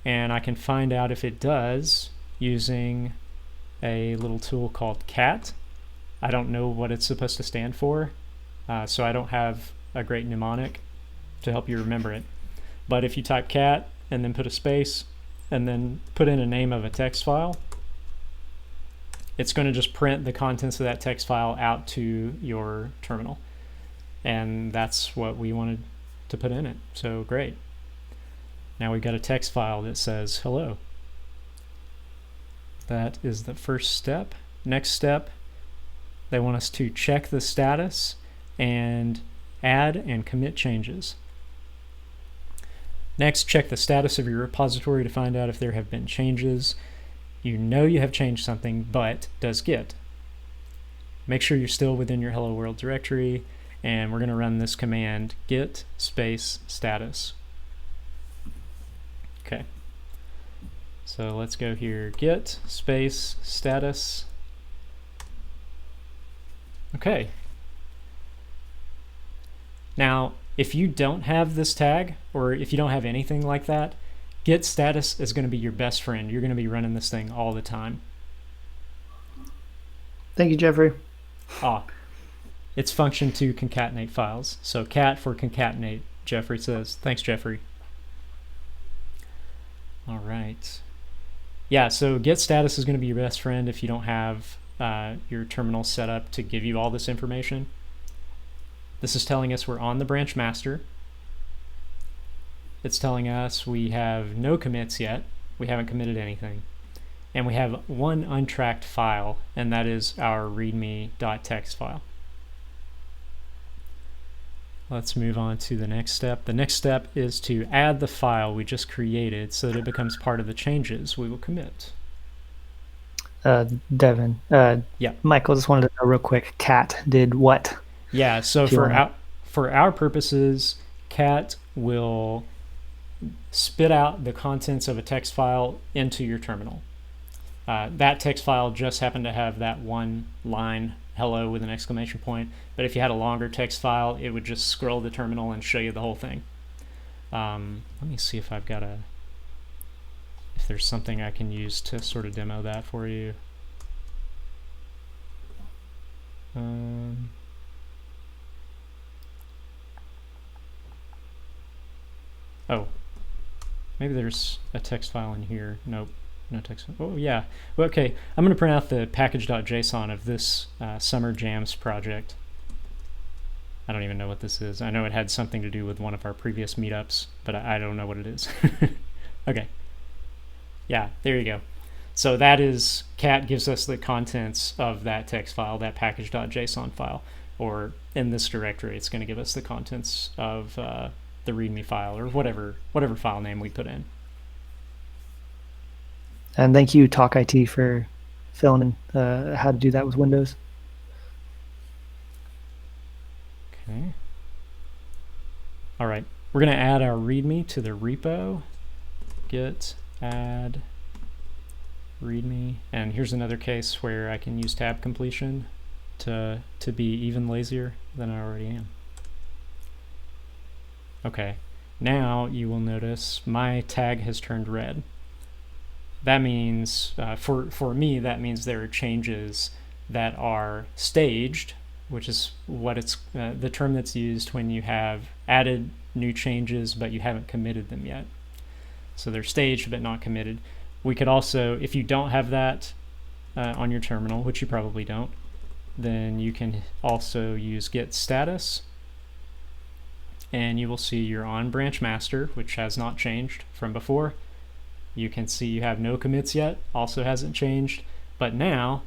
Speaker 1: And I can find out if it does using a little tool called cat. I don't know what it's supposed to stand for, so I don't have a great mnemonic to help you remember it. But if you type cat and then put a space and then put in a name of a text file, it's going to just print the contents of that text file out to your terminal. And that's what we wanted to put in it. So great. Now we've got a text file that says hello. That is the first step. Next step, they want us to check the status and add and commit changes. Next, check the status of your repository to find out if there have been changes. You know you have changed something, but does Git? Make sure you're still within your Hello World directory, and we're going to run this command, git space status. Okay. So let's go here, git space status. Okay. Now, if you don't have this tag, or if you don't have anything like that, git status is going to be your best friend. You're going to be running this thing all the time.
Speaker 2: Thank you, Jeffrey.
Speaker 1: It's function to concatenate files. So cat for concatenate, Jeffrey says. Thanks, Jeffrey. All right. Yeah, so git status is going to be your best friend if you don't have your terminal set up to give you all this information. This is telling us we're on the branch master. It's telling us we have no commits yet. We haven't committed anything. And we have one untracked file, and that is our readme.txt file. Let's move on to the next step. The next step is to add the file we just created so that it becomes part of the changes we will commit.
Speaker 2: Devin,
Speaker 1: yeah.
Speaker 2: Michael just wanted to know real quick, cat did what?
Speaker 1: Yeah, so for our purposes, cat will spit out the contents of a text file into your terminal. That text file just happened to have that one line, hello with an exclamation point, but if you had a longer text file, it would just scroll the terminal and show you the whole thing. Let me see if I've got if there's something I can use to sort of demo that for you. Oh, maybe there's a text file in here. Nope, no text. Oh yeah, well, okay. I'm going to print out the package.json of this Summer Jams project. I don't even know what this is. I know it had something to do with one of our previous meetups, but I don't know what it is. Okay. Yeah, there you go. So that is, cat gives us the contents of that text file, that package.json file, or in this directory, it's going to give us the contents of the README file, or whatever file name we put in.
Speaker 2: And thank you, Talk IT, for filling in how to do that with Windows.
Speaker 1: Okay. All right, we're going to add our README to the repo. Git add README, and here's another case where I can use tab completion to be even lazier than I already am. Okay, now you will notice my tag has turned red. That means, for me, that means there are changes that are staged, which is what it's the term that's used when you have added new changes but you haven't committed them yet. So they're staged but not committed. We could also, if you don't have that on your terminal, which you probably don't, then you can also use git status, and you will see you're on branch master, which has not changed from before. You can see you have no commits yet, also hasn't changed. But now,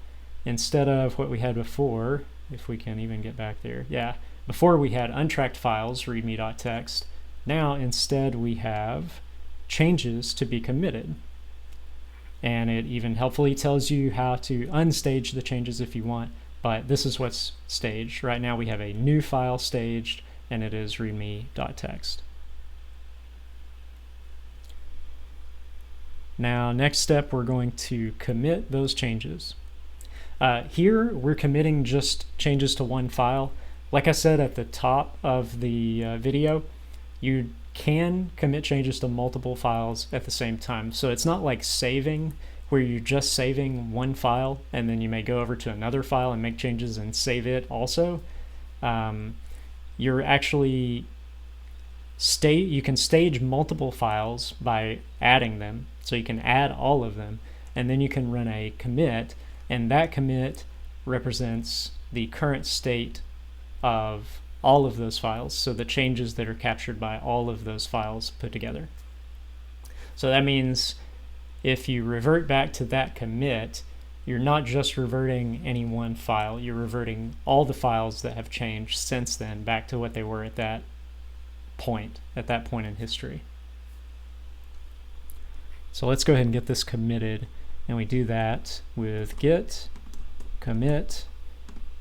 Speaker 1: instead of what we had before, if we can even get back there, yeah, before we had untracked files, readme.txt. Now instead we have changes to be committed. And it even helpfully tells you how to unstage the changes if you want, but this is what's staged. Right now we have a new file staged, and it is readme.txt. Now, next step, we're going to commit those changes. Here, we're committing just changes to one file. Like I said at the top of the video, you can commit changes to multiple files at the same time. So it's not like saving, where you're just saving one file, and then you may go over to another file and make changes and save it also. You're actually you can stage multiple files by adding them. So you can add all of them, and then you can run a commit, and that commit represents the current state of all of those files, so the changes that are captured by all of those files put together. So that means if you revert back to that commit, you're not just reverting any one file, you're reverting all the files that have changed since then back to what they were at that point in history. So let's go ahead and get this committed, and we do that with git commit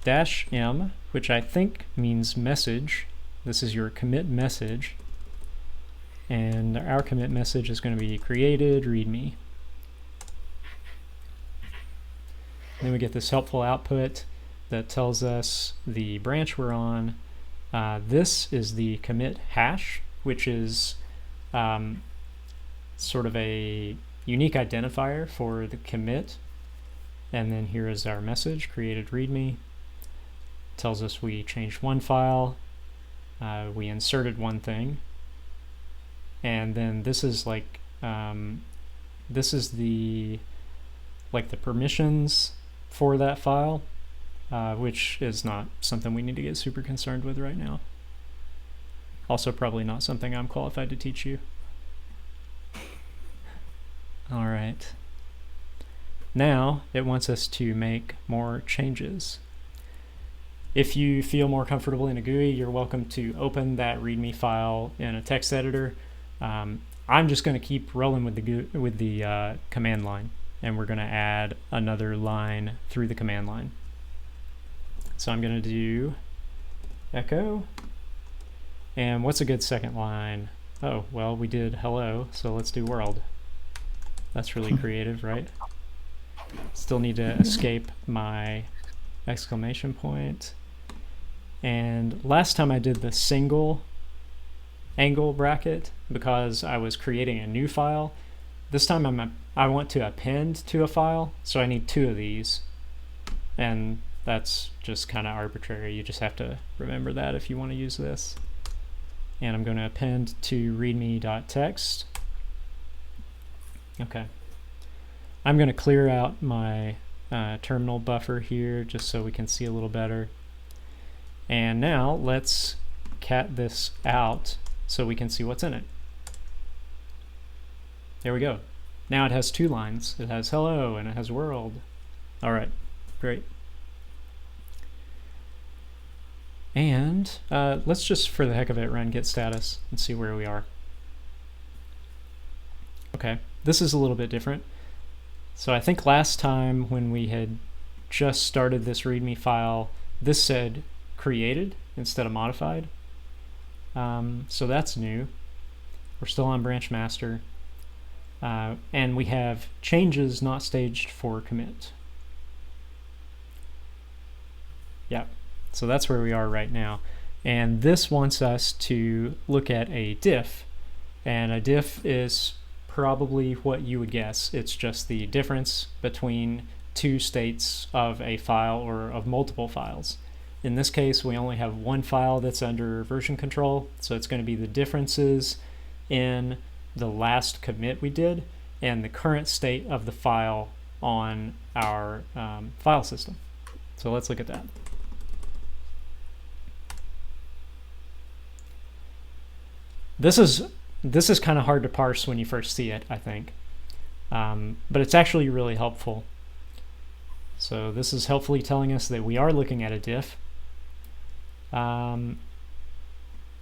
Speaker 1: -m, which I think means message. This is your commit message, and our commit message is going to be created readme. Then we get this helpful output that tells us the branch we're on. This is the commit hash, which is sort of a unique identifier for the commit. And then here is our message, created readme. Tells us we changed one file, we inserted one thing, and then this is like this is the permissions for that file, which is not something we need to get super concerned with right now. Also probably not something I'm qualified to teach you. All right. Now it wants us to make more changes. If you feel more comfortable in a GUI, you're welcome to open that README file in a text editor. I'm just going to keep rolling with the command line, and we're going to add another line through the command line. So I'm going to do echo. And what's a good second line? Oh, well, we did hello, so let's do world. That's really creative, right? Still need to escape my exclamation point. And last time I did the single angle bracket because I was creating a new file. This time I want to append to a file, so I need two of these. And that's just kind of arbitrary. You just have to remember that if you want to use this. And I'm going to append to readme.txt. Okay. I'm going to clear out my terminal buffer here just so we can see a little better. And now let's cat this out so we can see what's in it. There we go. Now it has two lines. It has hello and it has world. All right, great. And let's just, for the heck of it, run git status and see where we are. Okay, this is a little bit different. So I think last time when we had just started this README file, this said created instead of modified. So that's new. We're still on branch master. And we have changes not staged for commit. Yep. So that's where we are right now. And this wants us to look at a diff. And a diff is probably what you would guess. It's just the difference between two states of a file or of multiple files. In this case, we only have one file that's under version control, so it's going to be the differences in the last commit we did and the current state of the file on our file system. So let's look at that. This is kind of hard to parse when you first see it, I think, but it's actually really helpful. So this is helpfully telling us that we are looking at a diff.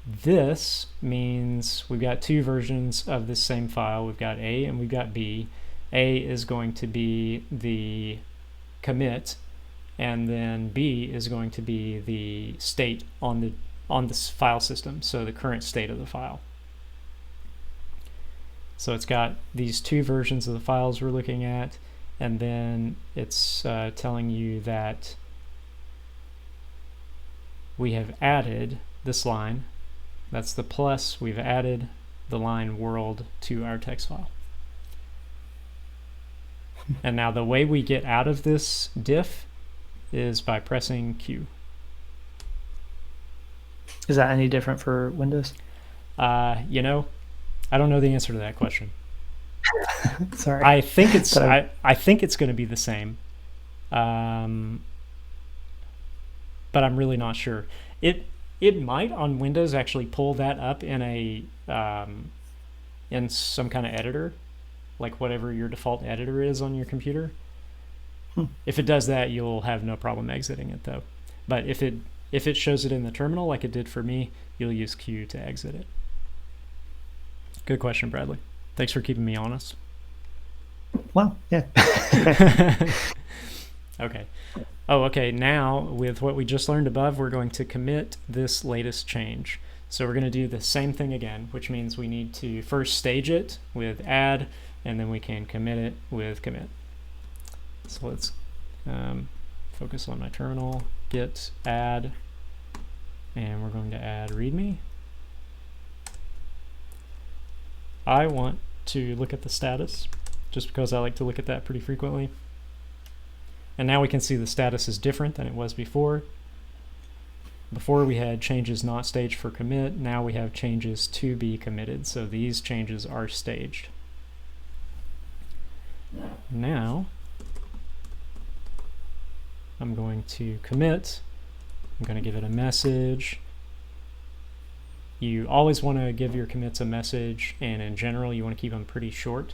Speaker 1: This means we've got two versions of this same file. We've got A and we've got B. A is going to be the commit, and then B is going to be the state on this file system, so the current state of the file. So it's got these two versions of the files we're looking at, and then it's telling you that we have added this line. That's the plus. We've added the line world to our text file. And now the way we get out of this diff is by pressing Q.
Speaker 2: Is that any different for Windows?
Speaker 1: You know, I don't know the answer to that question.
Speaker 2: Sorry.
Speaker 1: I think it's I think it's going to be the same, but I'm really not sure. It might on Windows actually pull that up in a in some kind of editor, like whatever your default editor is on your computer. If it does that, you'll have no problem exiting it though. But if it shows it in the terminal like it did for me, you'll use Q to exit it. Good question, Bradley. Thanks for keeping me honest.
Speaker 2: Well, yeah.
Speaker 1: Okay. Oh, okay. Now, with what we just learned above, we're going to commit this latest change. So we're going to do the same thing again, which means we need to first stage it with add, and then we can commit it with commit. So let's focus on my terminal, git add, and we're going to add readme. I want to look at the status, just because I like to look at that pretty frequently. And now we can see the status is different than it was before. Before we had changes not staged for commit, now we have changes to be committed, so these changes are staged. Now, I'm going to commit, I'm going to give it a message. You always want to give your commits a message, and in general you want to keep them pretty short.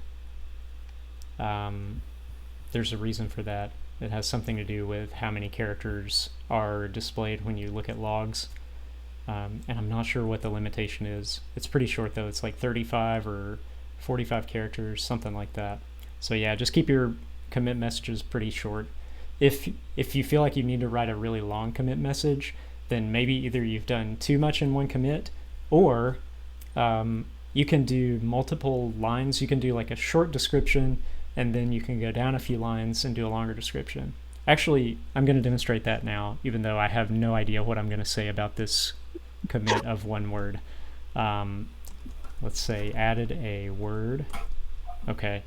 Speaker 1: There's a reason for that. It has something to do with how many characters are displayed when you look at logs. And I'm not sure what the limitation is. It's pretty short though. It's like 35 or 45 characters, something like that. So yeah, just keep your commit messages pretty short. If you feel like you need to write a really long commit message, then maybe either you've done too much in one commit, or you can do multiple lines. You can do like a short description, and then you can go down a few lines and do a longer description. Actually, I'm going to demonstrate that now, even though I have no idea what I'm going to say about this commit of one word. Let's say added a word. Okay.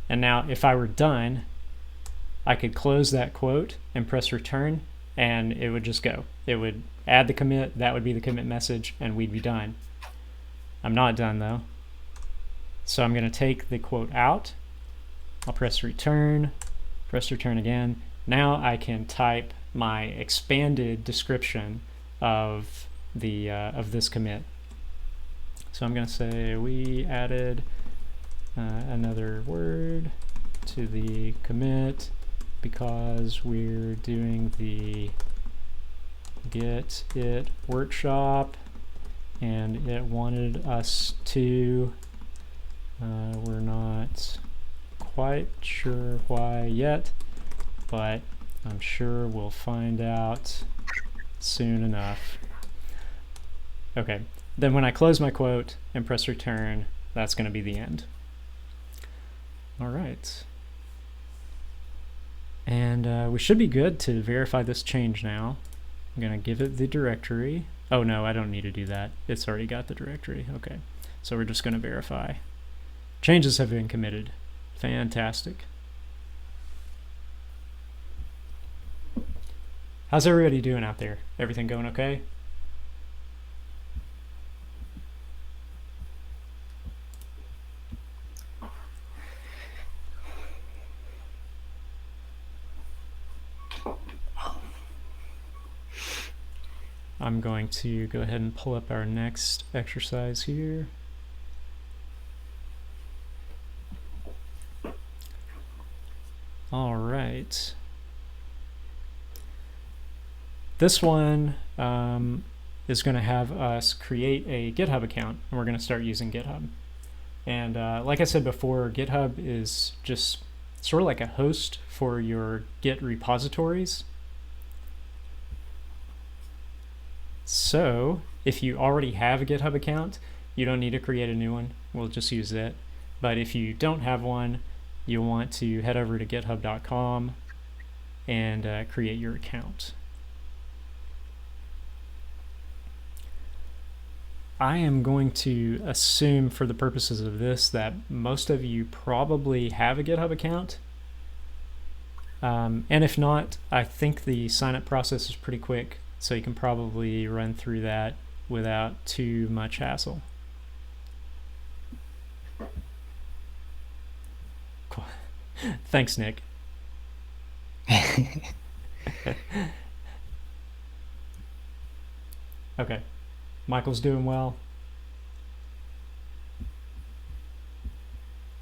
Speaker 1: And now if I were done, I could close that quote and press return, and it would just go. It would add the commit, that would be the commit message, and we'd be done. I'm not done though. So I'm going to take the quote out. I'll press return again. Now I can type my expanded description of the of this commit. So I'm going to say we added another word to the commit because we're doing the Git It workshop, and it wanted us to. We're not quite sure why yet, but I'm sure we'll find out soon enough. Okay, then when I close my quote and press return, that's going to be the end. All right. And we should be good to verify this change now. I'm going to give it the directory. Oh no, I don't need to do that. It's already got the directory. Okay, so we're just going to verify. Changes have been committed. Fantastic. How's everybody doing out there? Everything going okay? I'm going to go ahead and pull up our next exercise here. All right. This one is going to have us create a GitHub account, and we're going to start using GitHub. And like I said before, GitHub is just sort of like a host for your Git repositories. So if you already have a GitHub account, you don't need to create a new one. We'll just use it. But if you don't have one, you'll want to head over to github.com and create your account. I am going to assume for the purposes of this that most of you probably have a GitHub account. And if not, I think the sign-up process is pretty quick, so you can probably run through that without too much hassle. Cool. Thanks, Nick. Okay. Michael's doing well.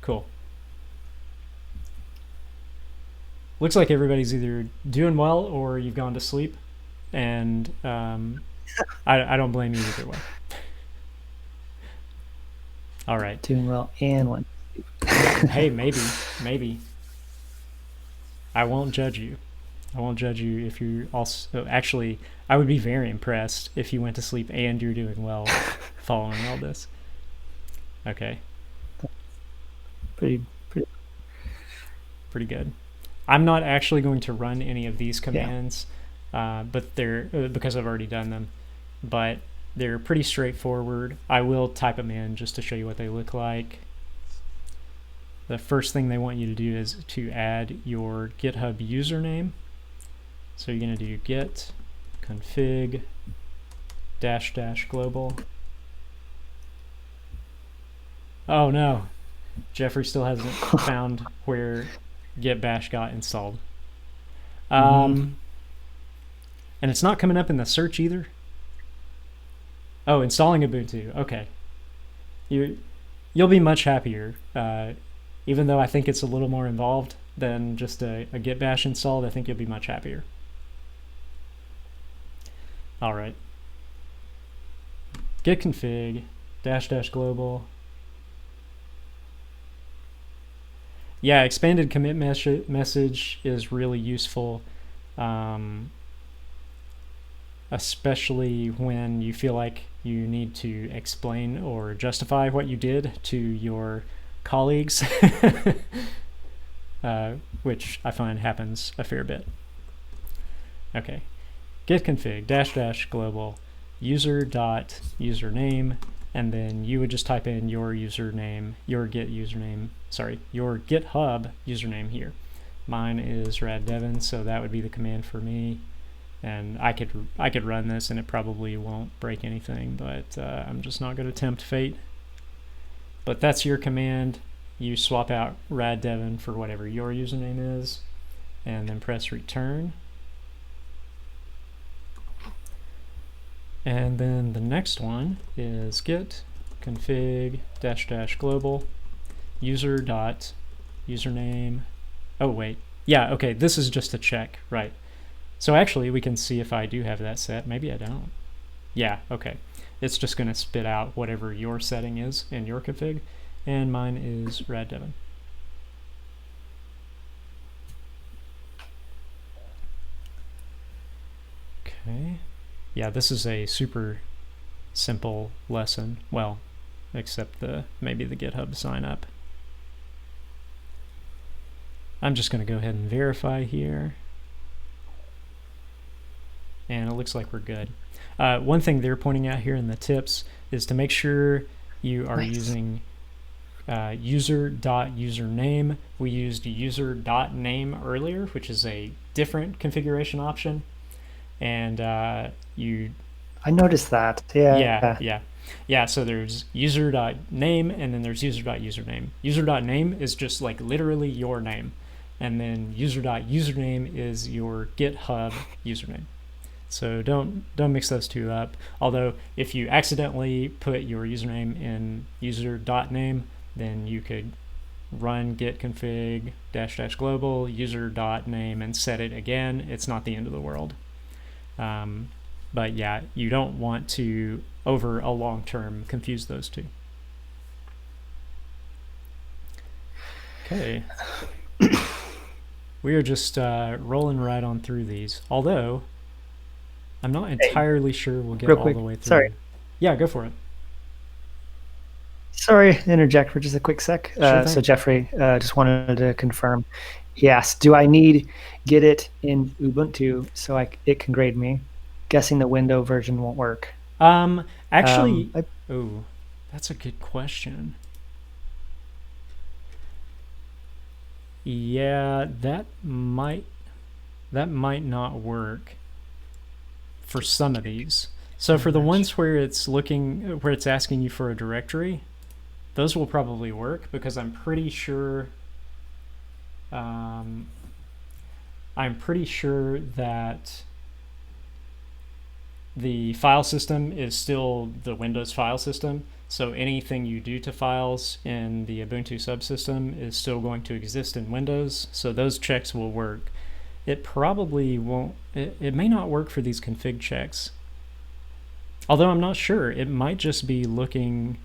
Speaker 1: Cool. Looks like everybody's either doing well or you've gone to sleep, and I don't blame you either way. All right.
Speaker 2: Doing well and one.
Speaker 1: Hey, maybe. I won't judge you. I won't judge you if you also... Actually, I would be very impressed if you went to sleep and you're doing well following all this. Okay.
Speaker 2: Pretty
Speaker 1: good. I'm not actually going to run any of these commands, but they're because I've already done them. But they're pretty straightforward. I will type them in just to show you what they look like. The first thing they want you to do is to add your GitHub username. So you're going to do git config -- global. Oh no, Jeffrey still hasn't found where git bash got installed. And it's not coming up in the search either. Oh, installing Ubuntu. Okay. You'll be much happier. Even though I think it's a little more involved than just a git bash installed, I think you'll be much happier. All right. Git config -- global. Yeah, expanded commit message is really useful, especially when you feel like you need to explain or justify what you did to your colleagues, which I find happens a fair bit. Okay, git config -- global user.username, and then you would just type in your username, your GitHub username here. Mine is raddevin, so that would be the command for me. And I could run this and it probably won't break anything, but I'm just not going to tempt fate. But that's your command. You swap out raddevin for whatever your username is, and then press return. And then the next one is git config -- global user.username. Oh wait, yeah, okay, this is just a check, right? So actually we can see if I do have that set. Maybe I don't. Yeah, okay. It's just going to spit out whatever your setting is in your config, and mine is raddevin. Okay. Yeah, this is a super simple lesson. Well, except maybe the GitHub sign up. I'm just going to go ahead and verify here. And it looks like we're good. One thing they're pointing out here in the tips is to make sure you are using user.username. We used user.name earlier, which is a different configuration option. and you
Speaker 2: I noticed that.
Speaker 1: yeah,
Speaker 2: Yeah.
Speaker 1: yeah, yeah. So there's user.name and then there's user.username. User.name is just like literally your name, and then user.username is your GitHub username. So don't mix those two up. Although if you accidentally put your username in user.name, then you could run git config dash dash global user.name and set it again. It's not the end of the world. But yeah, you don't want to, over a long term, confuse those two. Okay. We are just rolling right on through these. Although, I'm not
Speaker 2: Hey,
Speaker 1: entirely sure we'll get
Speaker 2: real
Speaker 1: all the
Speaker 2: quick.
Speaker 1: way
Speaker 2: Sorry.
Speaker 1: through. Yeah, go for it.
Speaker 2: Sorry to interject for just a quick sec.
Speaker 1: Sure
Speaker 2: So
Speaker 1: thing.
Speaker 2: Jeffrey just wanted to confirm. He asked, "Do I need get it in Ubuntu so it can grade me?" Guessing the window version won't work.
Speaker 1: Actually,
Speaker 2: I,
Speaker 1: oh, that's a good question. Yeah, that might not work for some of these. So for the ones where it's asking you for a directory, those will probably work because um, I'm pretty sure that the file system is still the Windows file system. So anything you do to files in the Ubuntu subsystem is still going to exist in Windows. So those checks will work. It probably won't. It may not work for these config checks. Although I'm not sure. It might just be looking.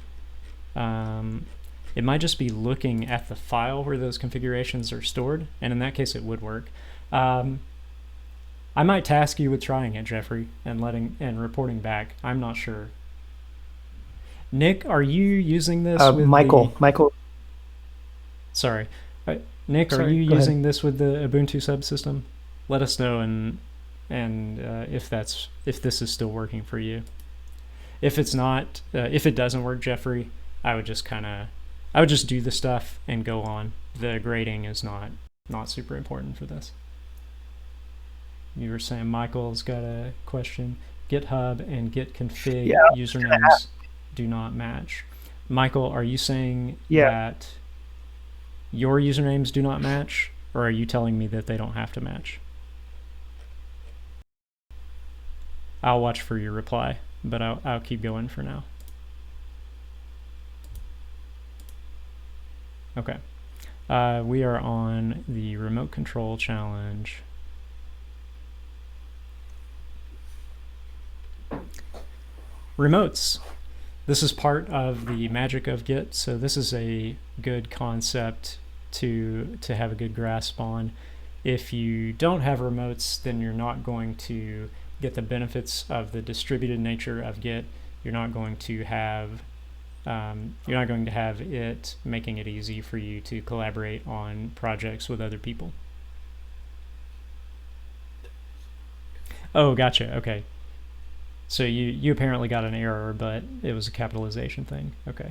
Speaker 1: It might just be looking at the file where those configurations are stored, and in that case, it would work. I might task you with trying it, Jeffrey, and reporting back. I'm not sure. Nick, are you using this with the?
Speaker 2: Michael,
Speaker 1: Sorry, Nick, are
Speaker 2: sorry,
Speaker 1: you
Speaker 2: go ahead.
Speaker 1: using this with the Ubuntu subsystem? Let us know and if this is still working for you. If it's not, if it doesn't work, Jeffrey, I would just do the stuff and go on. The grading is not super important for this. You were saying Michael's got a question. GitHub and git config
Speaker 2: Yeah,
Speaker 1: usernames do not match. Michael, are you saying
Speaker 2: yeah.
Speaker 1: that your usernames do not match, or are you telling me that they don't have to match? I'll watch for your reply, but I'll keep going for now. Okay. We are on the remote control challenge. Remotes. This is part of the magic of Git, so this is a good concept to have a good grasp on. If you don't have remotes, then you're not going to get the benefits of the distributed nature of Git. You're not going to have it making it easy for you to collaborate on projects with other people. Oh, gotcha. Okay. So you apparently got an error, but it was a capitalization thing. Okay.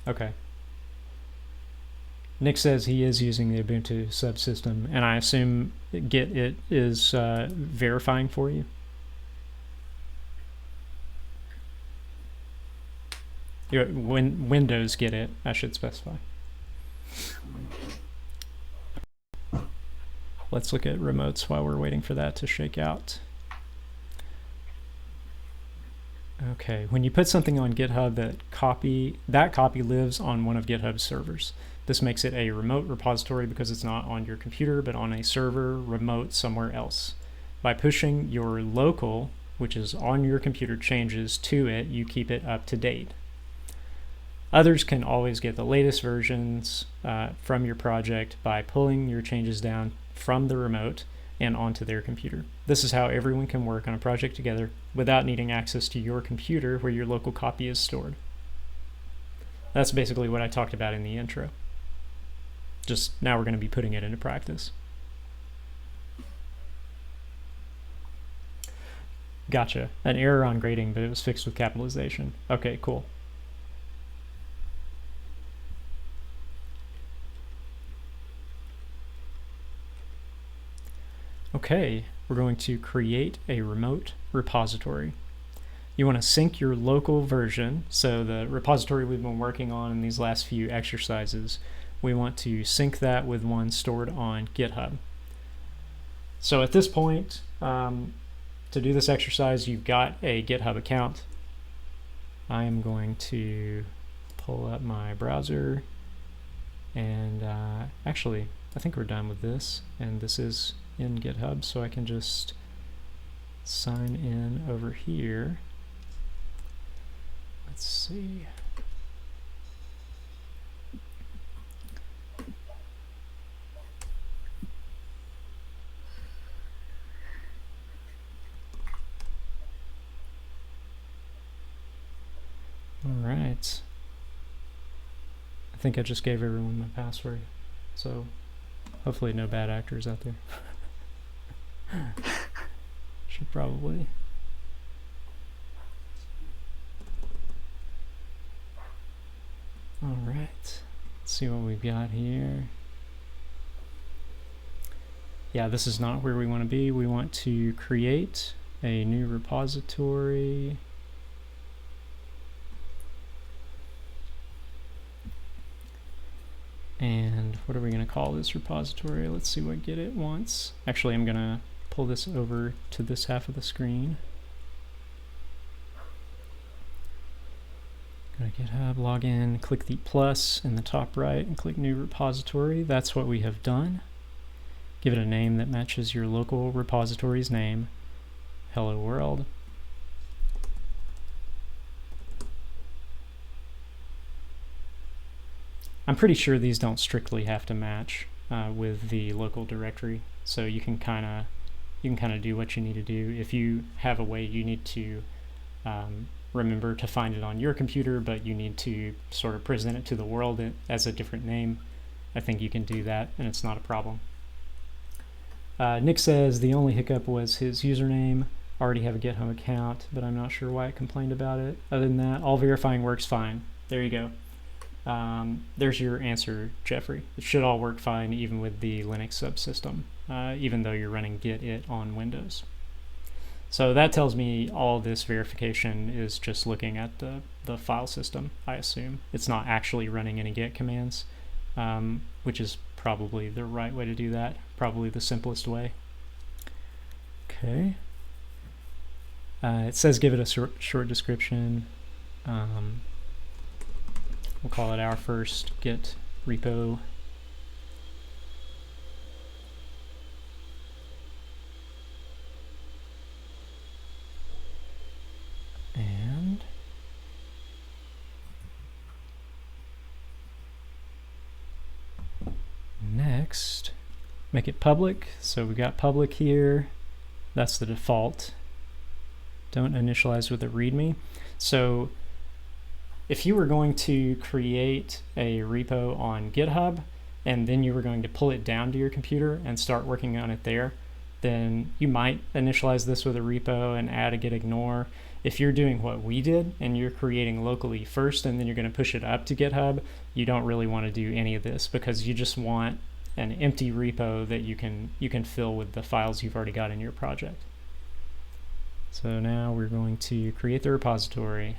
Speaker 1: Okay. Nick says he is using the Ubuntu subsystem, and I assume Git it is verifying for you. Windows Git it, I should specify. Let's look at remotes while we're waiting for that to shake out. Okay, when you put something on GitHub, that copy lives on one of GitHub's servers. This makes it a remote repository because it's not on your computer, but on a server remote somewhere else. By pushing your local, which is on your computer, changes to it, you keep it up to date. Others can always get the latest versions from your project by pulling your changes down from the remote and onto their computer. This is how everyone can work on a project together without needing access to your computer where your local copy is stored. That's basically what I talked about in the intro. Just now we're going to be putting it into practice. Gotcha. An error on grading, but it was fixed with capitalization. Okay, cool. Okay, we're going to create a remote repository. You want to sync your local version, so the repository we've been working on in these last few exercises, we want to sync that with one stored on GitHub. So at this point, to do this exercise, you've got a GitHub account. I am going to pull up my browser, and actually, I think we're done with this, and this is in GitHub, so I can just sign in over here. Let's see. All right. I think I just gave everyone my password, so hopefully no bad actors out there. Should probably. All right, let's see what we've got here. Yeah, this is not where we want to be. We want to create a new repository. And what are we going to call this repository? Let's see what Git it wants. Actually, I'm going to pull this over to this half of the screen. Go to GitHub, log in, click the plus in the top right, and click New Repository. That's what we have done. Give it a name that matches your local repository's name. Hello World. I'm pretty sure these don't strictly have to match with the local directory, so you can kind of do what you need to do. If you have a way you need to remember to find it on your computer, but you need to sort of present it to the world as a different name, I think you can do that, and it's not a problem. Nick says the only hiccup was his username. Already have a GitHub account, but I'm not sure why it complained about it. Other than that, all verifying works fine. There you go. There's your answer, Jeffrey. It should all work fine even with the Linux subsystem, even though you're running Git it on Windows. So that tells me all this verification is just looking at the file system, I assume. It's not actually running any Git commands, which is probably the right way to do that, probably the simplest way. Okay. It says give it a short description. We'll call it our first Git repo. And next, make it public. So we got public here. That's the default. Don't initialize with a README. So if you were going to create a repo on GitHub and then you were going to pull it down to your computer and start working on it there, then you might initialize this with a repo and add a git ignore. If you're doing what we did and you're creating locally first and then you're going to push it up to GitHub, you don't really want to do any of this because you just want an empty repo that you can fill with the files you've already got in your project. So now we're going to create the repository.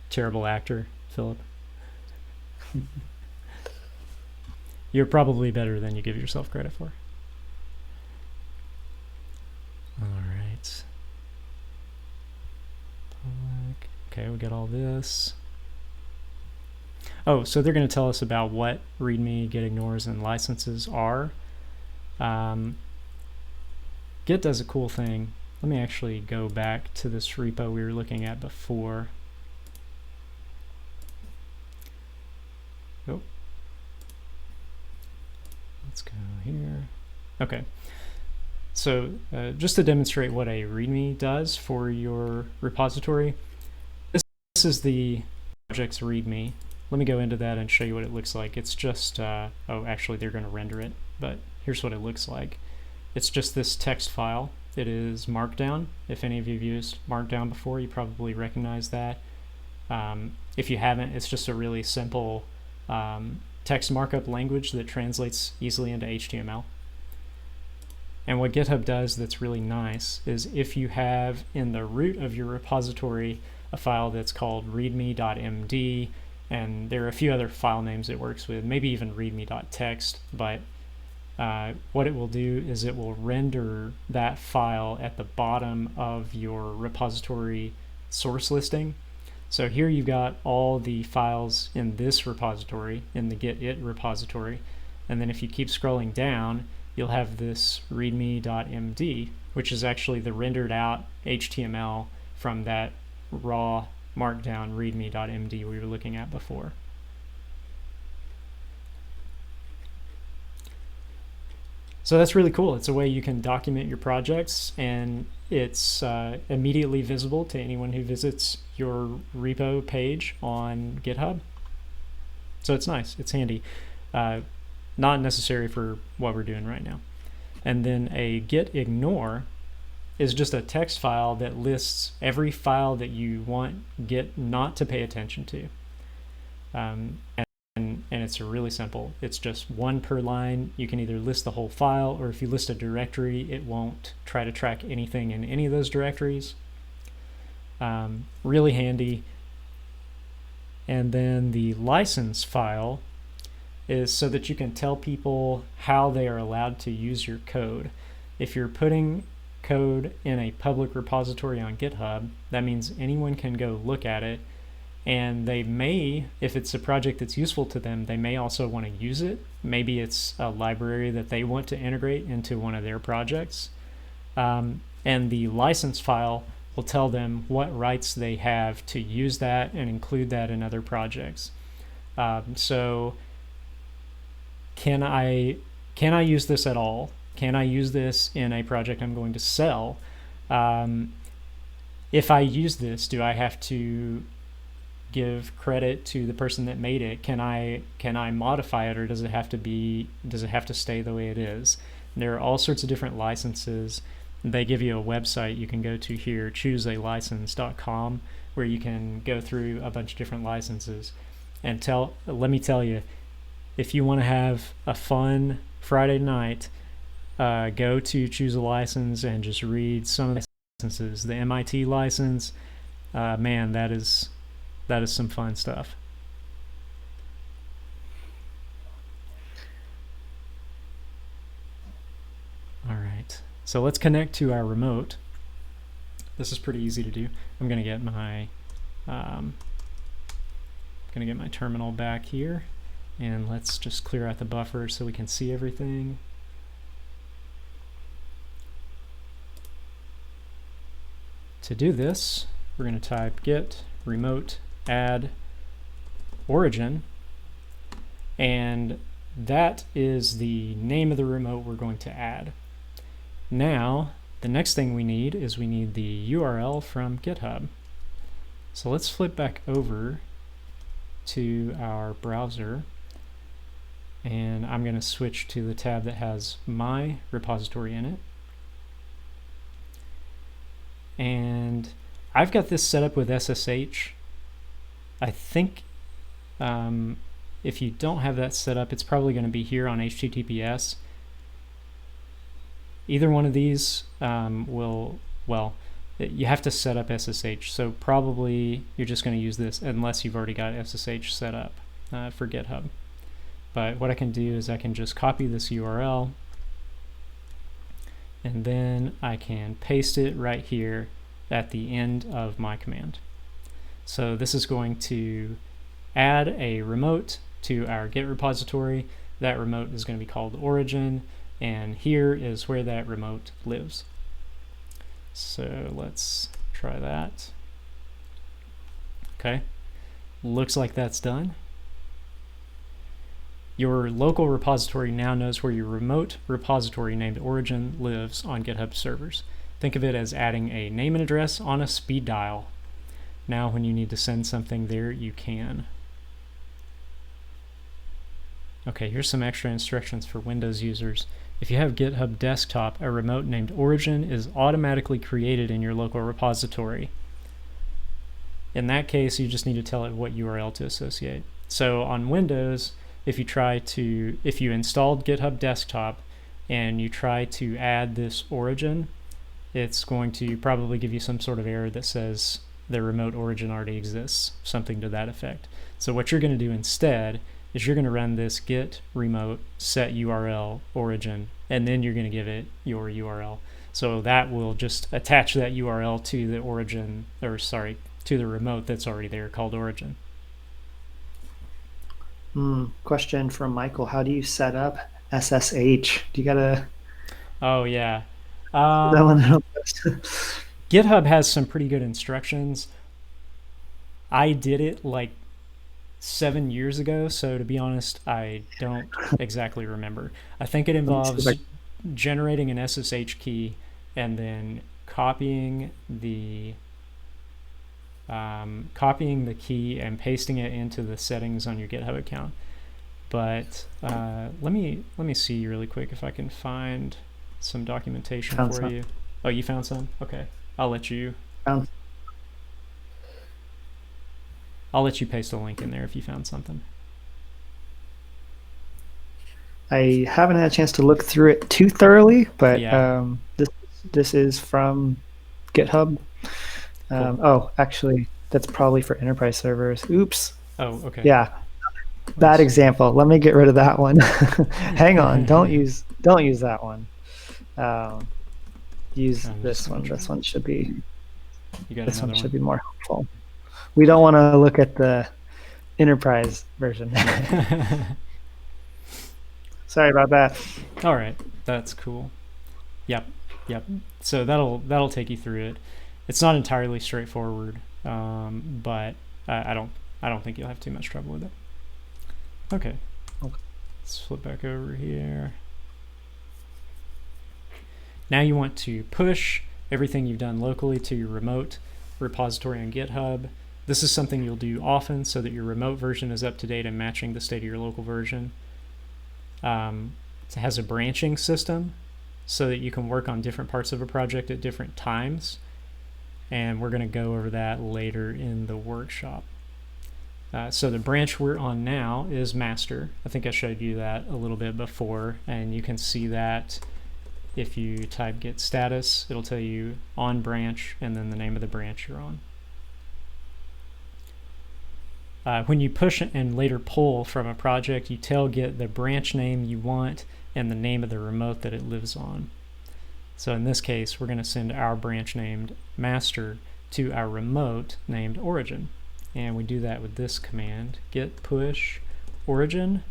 Speaker 1: Terrible actor, Philip. You're probably better than you give yourself credit for. All right. Okay, we got all this. Oh, so they're going to tell us about what README, git ignores, and licenses are. Git does a cool thing. Let me actually go back to this repo we were looking at before. Oh. Let's go here. Okay. So just to demonstrate what a README does for your repository, this is the project's README. Let me go into that and show you what it looks like. It's just, oh, actually they're going to render it, but here's what it looks like. It's just this text file. It is Markdown. If any of you have used Markdown before, you probably recognize that. If you haven't, it's just a really simple text markup language that translates easily into HTML. And what GitHub does that's really nice is if you have in the root of your repository a file that's called readme.md, and there are a few other file names it works with, maybe even readme.txt, but what it will do is it will render that file at the bottom of your repository source listing. So here you've got all the files in this repository, in the Git It repository, and then if you keep scrolling down, you'll have this readme.md, which is actually the rendered out HTML from that raw markdown readme.md we were looking at before. So that's really cool. It's a way you can document your projects, and it's immediately visible to anyone who visits your repo page on GitHub. So it's nice. It's handy. Not necessary for what we're doing right now. And then a git ignore is just a text file that lists every file that you want Git not to pay attention to. And it's really simple. It's just one per line. You can either list the whole file, or if you list a directory, it won't try to track anything in any of those directories. Really handy. And then the license file is so that you can tell people how they are allowed to use your code. If you're putting code in a public repository on GitHub, that means anyone can go look at it, and they may, if it's a project that's useful to them, they may also want to use it. Maybe it's a library that they want to integrate into one of their projects. And the license file will tell them what rights they have to use that and include that in other projects. So can I use this at all? Can I use this in a project I'm going to sell? If I use this, do I have to give credit to the person that made it? Can I modify it, or does it have to stay the way it is? There are all sorts of different licenses. They give you a website you can go to here, choosealicense.com, where you can go through a bunch of different licenses. And let me tell you, if you want to have a fun Friday night, go to Choose a License and just read some of the licenses. The MIT license, man, that is some fun stuff. All right, so let's connect to our remote. This is pretty easy to do. I'm gonna get my terminal back here, and let's just clear out the buffer so we can see everything. To do this, we're going to type git remote add origin, and that is the name of the remote we're going to add. Now, the next thing we need is the URL from GitHub. So let's flip back over to our browser, and I'm going to switch to the tab that has my repository in it. And I've got this set up with SSH. I think if you don't have that set up, it's probably going to be here on HTTPS. Either one of these you have to set up SSH, so probably you're just going to use this unless you've already got SSH set up for GitHub. But what I can do is I can just copy this URL, and then I can paste it right here at the end of my command. So this is going to add a remote to our Git repository. That remote is going to be called origin, and here is where that remote lives. So let's try that. Okay, looks like that's done. Your local repository now knows where your remote repository named origin lives on GitHub servers. Think of it as adding a name and address on a speed dial. Now when you need to send something there, you can. Okay, here's some extra instructions for Windows users. If you have GitHub Desktop, a remote named origin is automatically created in your local repository. In that case, you just need to tell it what URL to associate. So on Windows, if you installed GitHub Desktop and you try to add this origin, it's going to probably give you some sort of error that says the remote origin already exists, something to that effect. So what you're going to do instead is you're going to run this git remote set URL origin, and then you're going to give it your URL. So that will just attach that URL to the origin, or sorry, to the remote that's already there called origin.
Speaker 2: Question from Michael: how do you set up SSH? Do you gotta?
Speaker 1: Oh yeah.
Speaker 2: That one.
Speaker 1: GitHub has some pretty good instructions. I did it like 7 years ago, so to be honest, I don't exactly remember. I think it involves generating an SSH key and then copying the key and pasting it into the settings on your GitHub account. But let me see really quick if I can find some documentation for you. Oh, you found some? Okay, I'll let you paste a link in there if you found something.
Speaker 2: I haven't had a chance to look through it too thoroughly, but
Speaker 1: yeah.
Speaker 2: this is from GitHub.
Speaker 1: Cool.
Speaker 2: Oh, actually, that's probably for enterprise servers. Oops.
Speaker 1: Oh, okay.
Speaker 2: Yeah. Bad example. Let me get rid of that one. Hang on. Don't use that one. Use this one. This one should be. This one should be more helpful. We don't want to look at the enterprise version. Sorry about that.
Speaker 1: All right, that's cool. Yep. So that'll take you through it. It's not entirely straightforward, but I don't think you'll have too much trouble with it. Okay. Let's flip back over here. Now you want to push everything you've done locally to your remote repository on GitHub. This is something you'll do often so that your remote version is up to date and matching the state of your local version. It has a branching system so that you can work on different parts of a project at different times. And we're going to go over that later in the workshop. So the branch we're on now is master. I think I showed you that a little bit before, and you can see that if you type git status, it'll tell you on branch and then the name of the branch you're on. When you push and later pull from a project, you tell Git the branch name you want and the name of the remote that it lives on. So in this case, we're going to send our branch named master to our remote named origin. And we do that with this command, git push origin.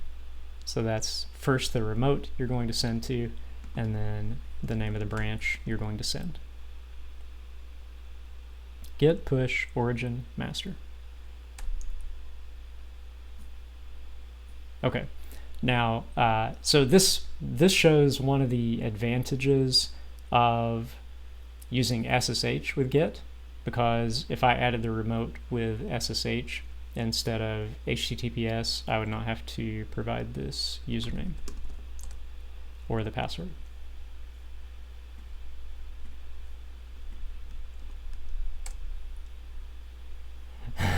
Speaker 1: So that's first the remote you're going to send to, and then the name of the branch you're going to send. Git push origin master. Okay, now so this shows one of the advantages of using SSH with Git, because if I added the remote with SSH instead of HTTPS, I would not have to provide this username or the password.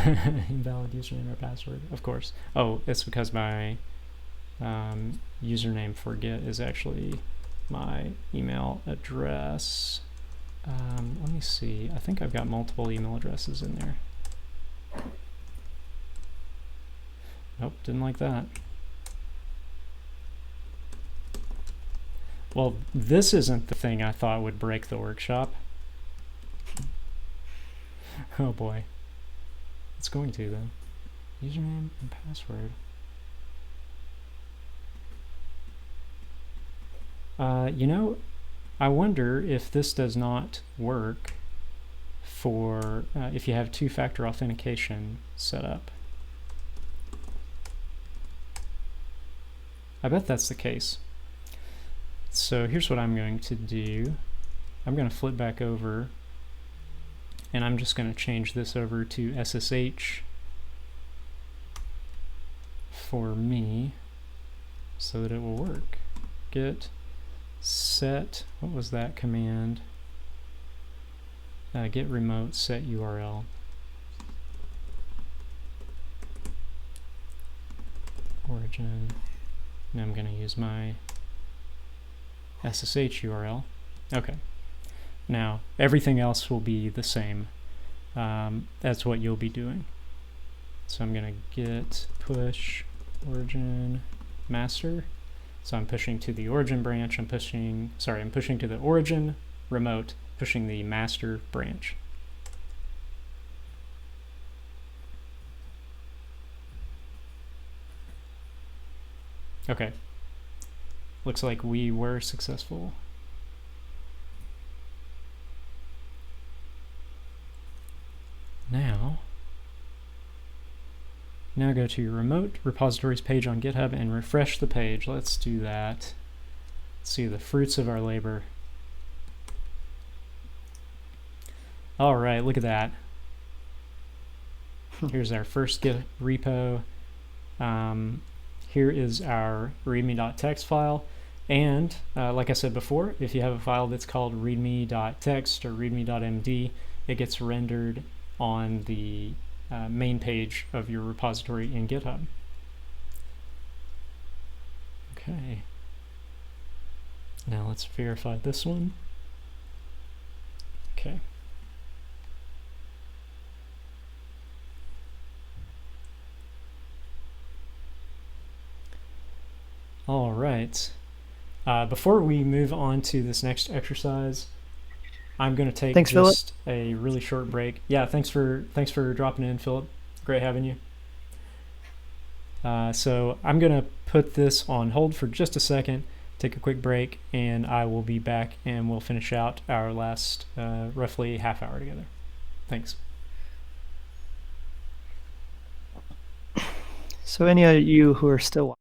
Speaker 1: Invalid username or password, of course. Oh, it's because my username for Git is actually my email address. Let me see. I think I've got multiple email addresses in there. Nope, didn't like that. Well, this isn't the thing I thought would break the workshop. Oh boy. It's going to, though. Username and password. You know, I wonder if this does not work for if you have two-factor authentication set up. I bet that's the case. So here's what I'm going to do. I'm going to flip back over, and I'm just going to change this over to SSH for me so that it will work. Git set, what was that command? Git remote set URL. origin, and I'm going to use my SSH URL. Okay. Now, everything else will be the same. That's what you'll be doing. So I'm going to git push origin master. So I'm pushing to the origin branch. I'm pushing to the origin remote, pushing the master branch. Okay. Looks like we were successful. Now go to your remote repositories page on GitHub and refresh the page. Let's do that. Let's see the fruits of our labor. All right, look at that. Here's our first Git repo. Here is our readme.txt file. And like I said before, if you have a file that's called readme.txt or readme.md, it gets rendered on the main page of your repository in GitHub. Okay. Now let's verify this one. Okay. All right. Before we move on to this next exercise, I'm going to take a really short break. Yeah, thanks for dropping in, Philip. Great having you. So I'm going to put this on hold for just a second, take a quick break, and I will be back and we'll finish out our last roughly half hour together. Thanks.
Speaker 2: So any of you who are still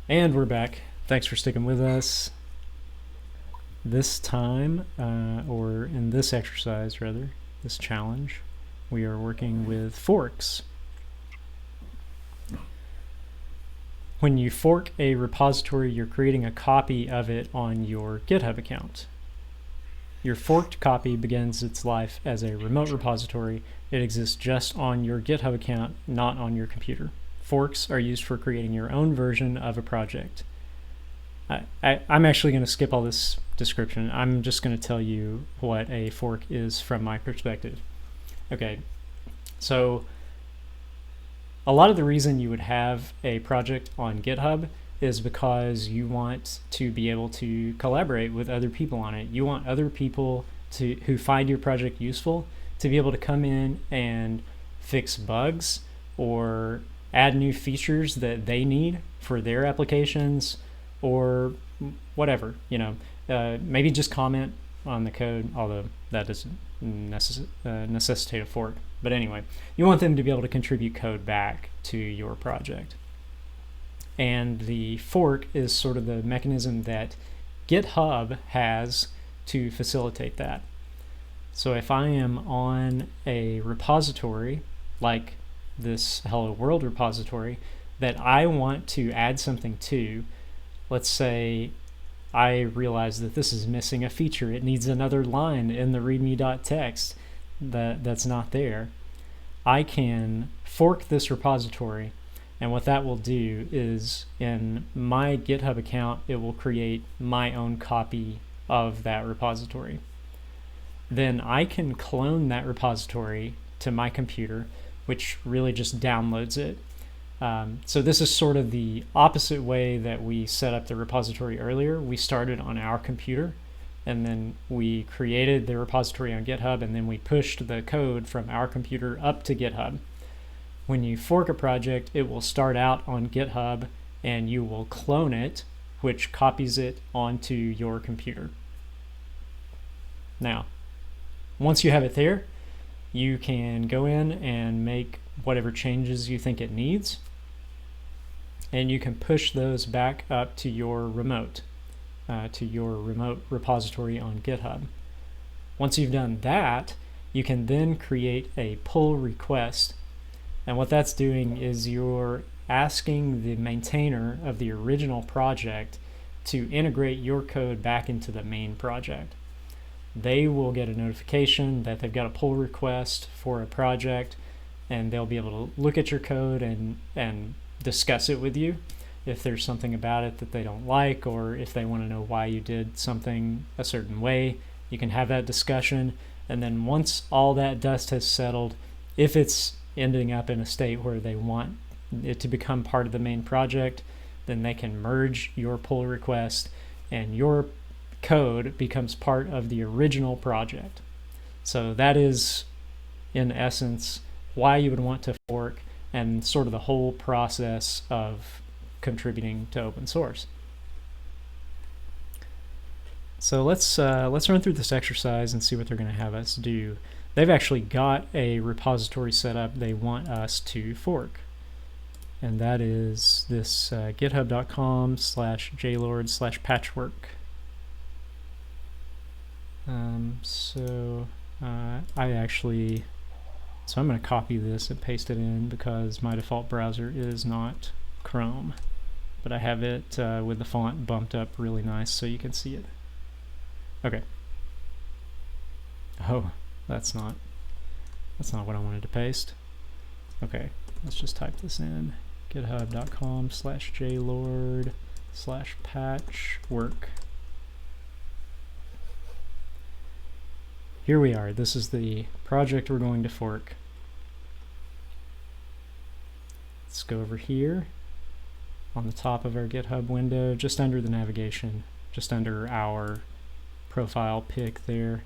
Speaker 1: And we're back. Thanks for sticking with us. This time, or in this exercise rather, this challenge, we are working with forks. When you fork a repository, you're creating a copy of it on your GitHub account. Your forked copy begins its life as a remote repository. It exists just on your GitHub account, not on your computer. Forks are used for creating your own version of a project. I'm actually going to skip all this description. I'm just going to tell you what a fork is from my perspective. Okay, so a lot of the reason you would have a project on GitHub is because you want to be able to collaborate with other people on it. You want other people who find your project useful to be able to come in and fix bugs or add new features that they need for their applications or whatever, maybe just comment on the code, although that doesn't necessitate a fork. But anyway, you want them to be able to contribute code back to your project. And the fork is sort of the mechanism that GitHub has to facilitate that. So if I am on a repository like this Hello World repository that I want to add something to, let's say I realize that this is missing a feature. It needs another line in the readme.txt that's not there. I can fork this repository, and what that will do is in my GitHub account, it will create my own copy of that repository. Then I can clone that repository to my computer, which really just downloads it. So this is sort of the opposite way that we set up the repository earlier. We started on our computer, and then we created the repository on GitHub, and then we pushed the code from our computer up to GitHub. When you fork a project, it will start out on GitHub, and you will clone it, which copies it onto your computer. Now, once you have it there, you can go in and make whatever changes you think it needs, and you can push those back up to your remote repository on GitHub. Once you've done that, you can then create a pull request. And what that's doing is you're asking the maintainer of the original project to integrate your code back into the main project. They will get a notification that they've got a pull request for a project, and they'll be able to look at your code and discuss it with you. If there's something about it that they don't like, or if they want to know why you did something a certain way, you can have that discussion. And then once all that dust has settled, if it's ending up in a state where they want it to become part of the main project, then they can merge your pull request and your code becomes part of the original project. So that is, in essence, why you would want to fork and sort of the whole process of contributing to open source. So let's run through this exercise and see what they're going to have us do. They've actually got a repository set up they want us to fork, and that is this github.com/jlord/patchwork. So I'm going to copy this and paste it in because my default browser is not Chrome, but I have it with the font bumped up really nice so you can see it. Okay. Oh, that's not what I wanted to paste. Okay, let's just type this in. github.com/jlord/patchwork. Here we are. This is the project we're going to fork. Let's go over here on the top of our GitHub window, just under the navigation, just under our profile pic there.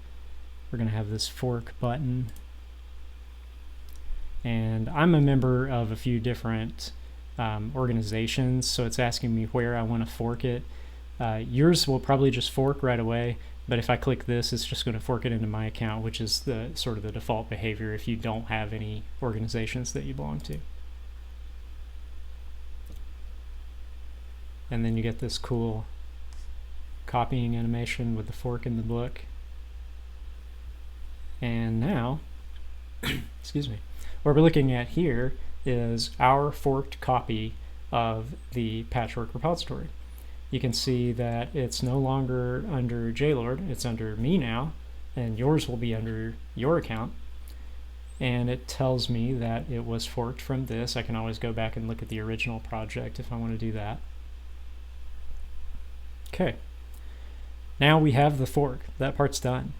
Speaker 1: We're going to have this fork button. And I'm a member of a few different organizations, so it's asking me where I want to fork it. Yours will probably just fork right away, but if I click this, it's just going to fork it into my account, which is the sort of the default behavior if you don't have any organizations that you belong to. and then you get this cool copying animation with the fork in the book. And now, excuse me, what we're looking at here is our forked copy of the patchwork repository. You can see that it's no longer under JLord, it's under me now, and yours will be under your account. And it tells me that it was forked from this. I can always go back and look at the original project if I want to do that. Okay, now we have the fork. That part's done.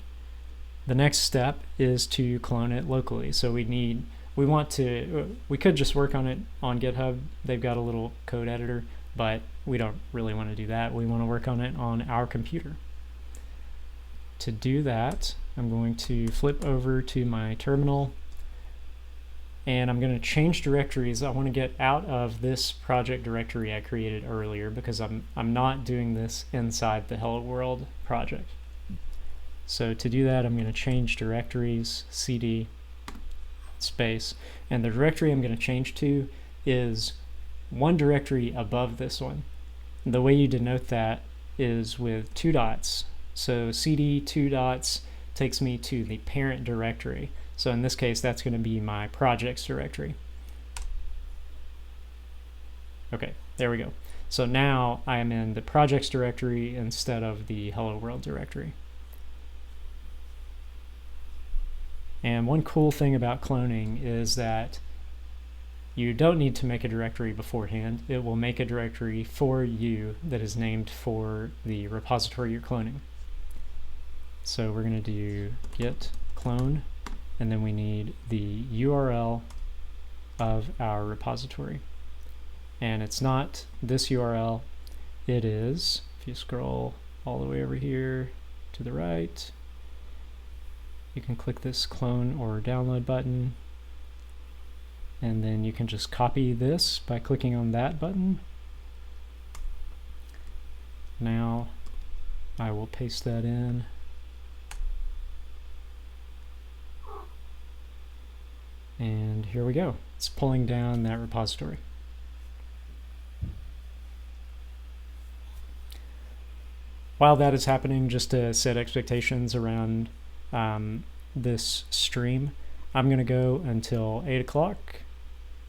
Speaker 1: The next step is to clone it locally. So we could just work on it on GitHub. They've got a little code editor, but we don't really want to do that. We want to work on it on our computer. To do that, I'm going to flip over to my terminal, and I'm going to change directories. I want to get out of this project directory I created earlier because I'm not doing this inside the Hello World project. So to do that, I'm going to change directories, cd space, and the directory I'm going to change to is one directory above this one. The way you denote that is with 2 dots. So cd 2 dots takes me to the parent directory. So in this case, that's going to be my projects directory. Okay, there we go. So now I am in the projects directory instead of the Hello World directory. And one cool thing about cloning is that you don't need to make a directory beforehand. It will make a directory for you that is named for the repository you're cloning. So we're going to do git clone, and then we need the URL of our repository. And it's not this URL. It is, if you scroll all the way over here to the right, you can click this clone or download button, and then you can just copy this by clicking on that button. Now I will paste that in. And here we go. It's pulling down that repository. While that is happening, just to set expectations around this stream, I'm going to go until 8 o'clock,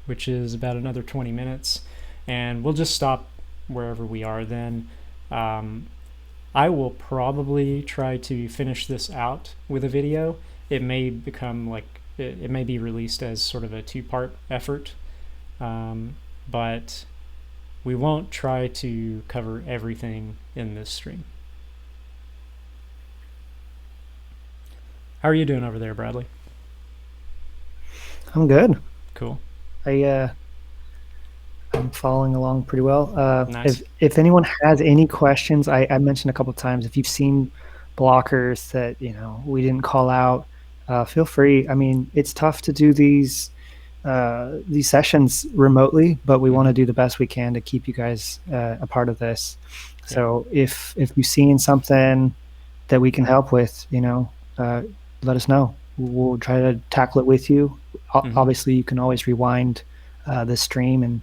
Speaker 1: which is about another 20 minutes, and we'll just stop wherever we are then. I will probably try to finish this out with a video. It may become like, it may be released as sort of a 2-part effort, but we won't try to cover everything in this stream. How are you doing over there, Bradley?
Speaker 2: I'm good.
Speaker 1: Cool.
Speaker 2: I'm following along pretty well.
Speaker 1: Nice.
Speaker 2: If anyone has any questions, I mentioned a couple of times, if you've seen blockers that we didn't call out, feel free. I mean, it's tough to do these sessions remotely, but we want to do the best we can to keep you guys a part of this. Yeah. So if you've seen something that we can help with, let us know. We'll try to tackle it with you. Obviously, you can always rewind the stream and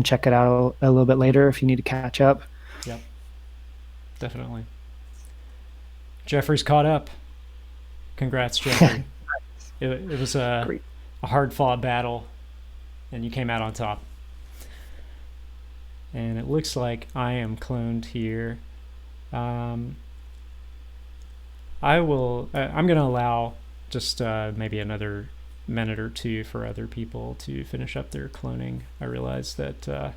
Speaker 2: check it out a little bit later if you need to catch up.
Speaker 1: Yep, definitely. Jeffrey's caught up. Congrats, Jeffrey. It was a hard-fought battle, and you came out on top. And it looks like I am cloned here. I'm going to allow just maybe another minute or two for other people to finish up their cloning. I realize that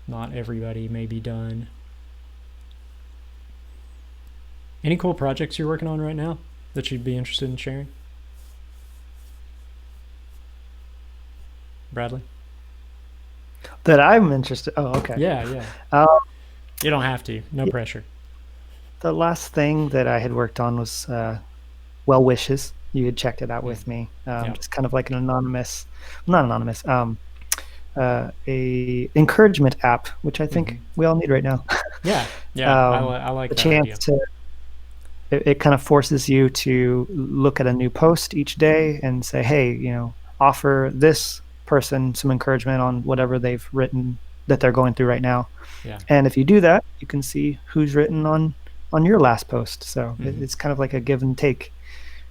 Speaker 1: not everybody may be done. Any cool projects you're working on right now that you'd be interested in sharing? Bradley?
Speaker 2: That I'm interested. Oh, okay.
Speaker 1: Yeah. You don't have to. No pressure.
Speaker 2: The last thing that I had worked on was Well Wishes. You had checked it out with me. Just kind of like an anonymous, not anonymous, a encouragement app, which I think we all need right now.
Speaker 1: Yeah. I like
Speaker 2: the
Speaker 1: that
Speaker 2: chance
Speaker 1: idea.
Speaker 2: to. It kind of forces you to look at a new post each day and say, hey, offer this person some encouragement on whatever they've written that they're going through right now.
Speaker 1: Yeah.
Speaker 2: And if you do that, you can see who's written on your last post. So it's kind of like a give and take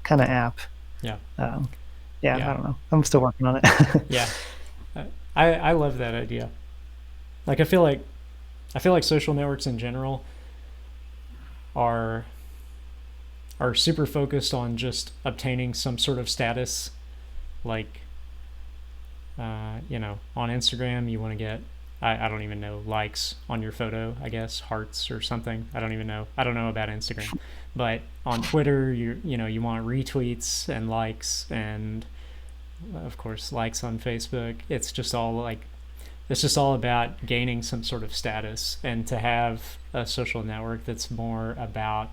Speaker 2: kind of app.
Speaker 1: Yeah.
Speaker 2: Yeah,
Speaker 1: Yeah.
Speaker 2: I don't know. I'm still working on it.
Speaker 1: Yeah. I love that idea. Like I feel like social networks in general are super focused on just obtaining some sort of status. Like on Instagram you want to get I don't even know, likes on your photo, I guess, hearts or something. I don't know about Instagram. But on Twitter you want retweets and likes, and of course likes on Facebook. It's just all about gaining some sort of status, and to have a social network that's more about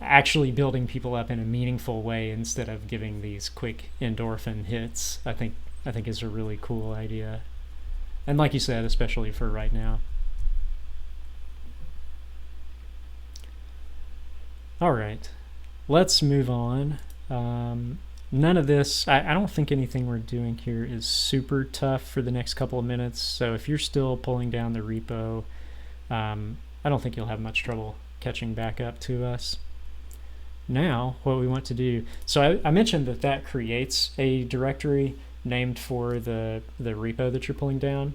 Speaker 1: actually building people up in a meaningful way instead of giving these quick endorphin hits, I think is a really cool idea. And like you said, especially for right now. All right, let's move on. None of this, I don't think anything we're doing here is super tough for the next couple of minutes. So if you're still pulling down the repo, I don't think you'll have much trouble catching back up to us. Now, what we want to do, so I mentioned that creates a directory named for the repo that you're pulling down.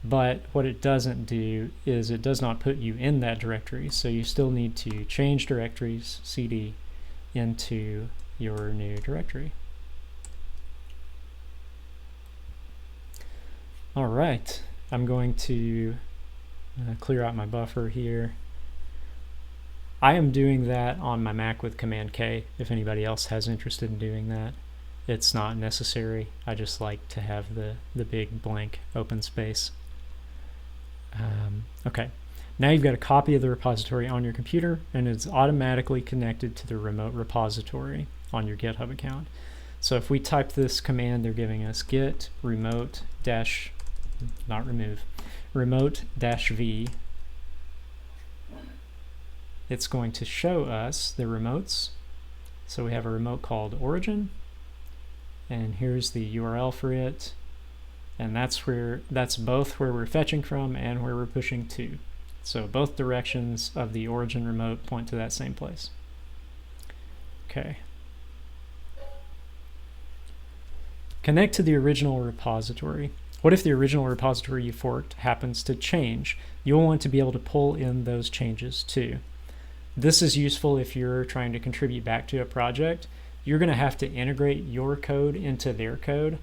Speaker 1: But what it doesn't do is it does not put you in that directory. So you still need to change directories, cd, into your new directory. All right, I'm going to clear out my buffer here. I am doing that on my Mac with Command K. If anybody else has interested in doing that, it's not necessary. I just like to have the big blank open space. Okay, now you've got a copy of the repository on your computer, and it's automatically connected to the remote repository on your GitHub account. So if we type this command, they're giving us git remote dash, not remove, remote dash v. It's going to show us the remotes. So we have a remote called origin, and here's the URL for it. And that's both where we're fetching from and where we're pushing to. So both directions of the origin remote point to that same place. Okay. Connect to the original repository. What if the original repository you forked happens to change? You'll want to be able to pull in those changes too. This is useful if you're trying to contribute back to a project. You're going to have to integrate your code into their code.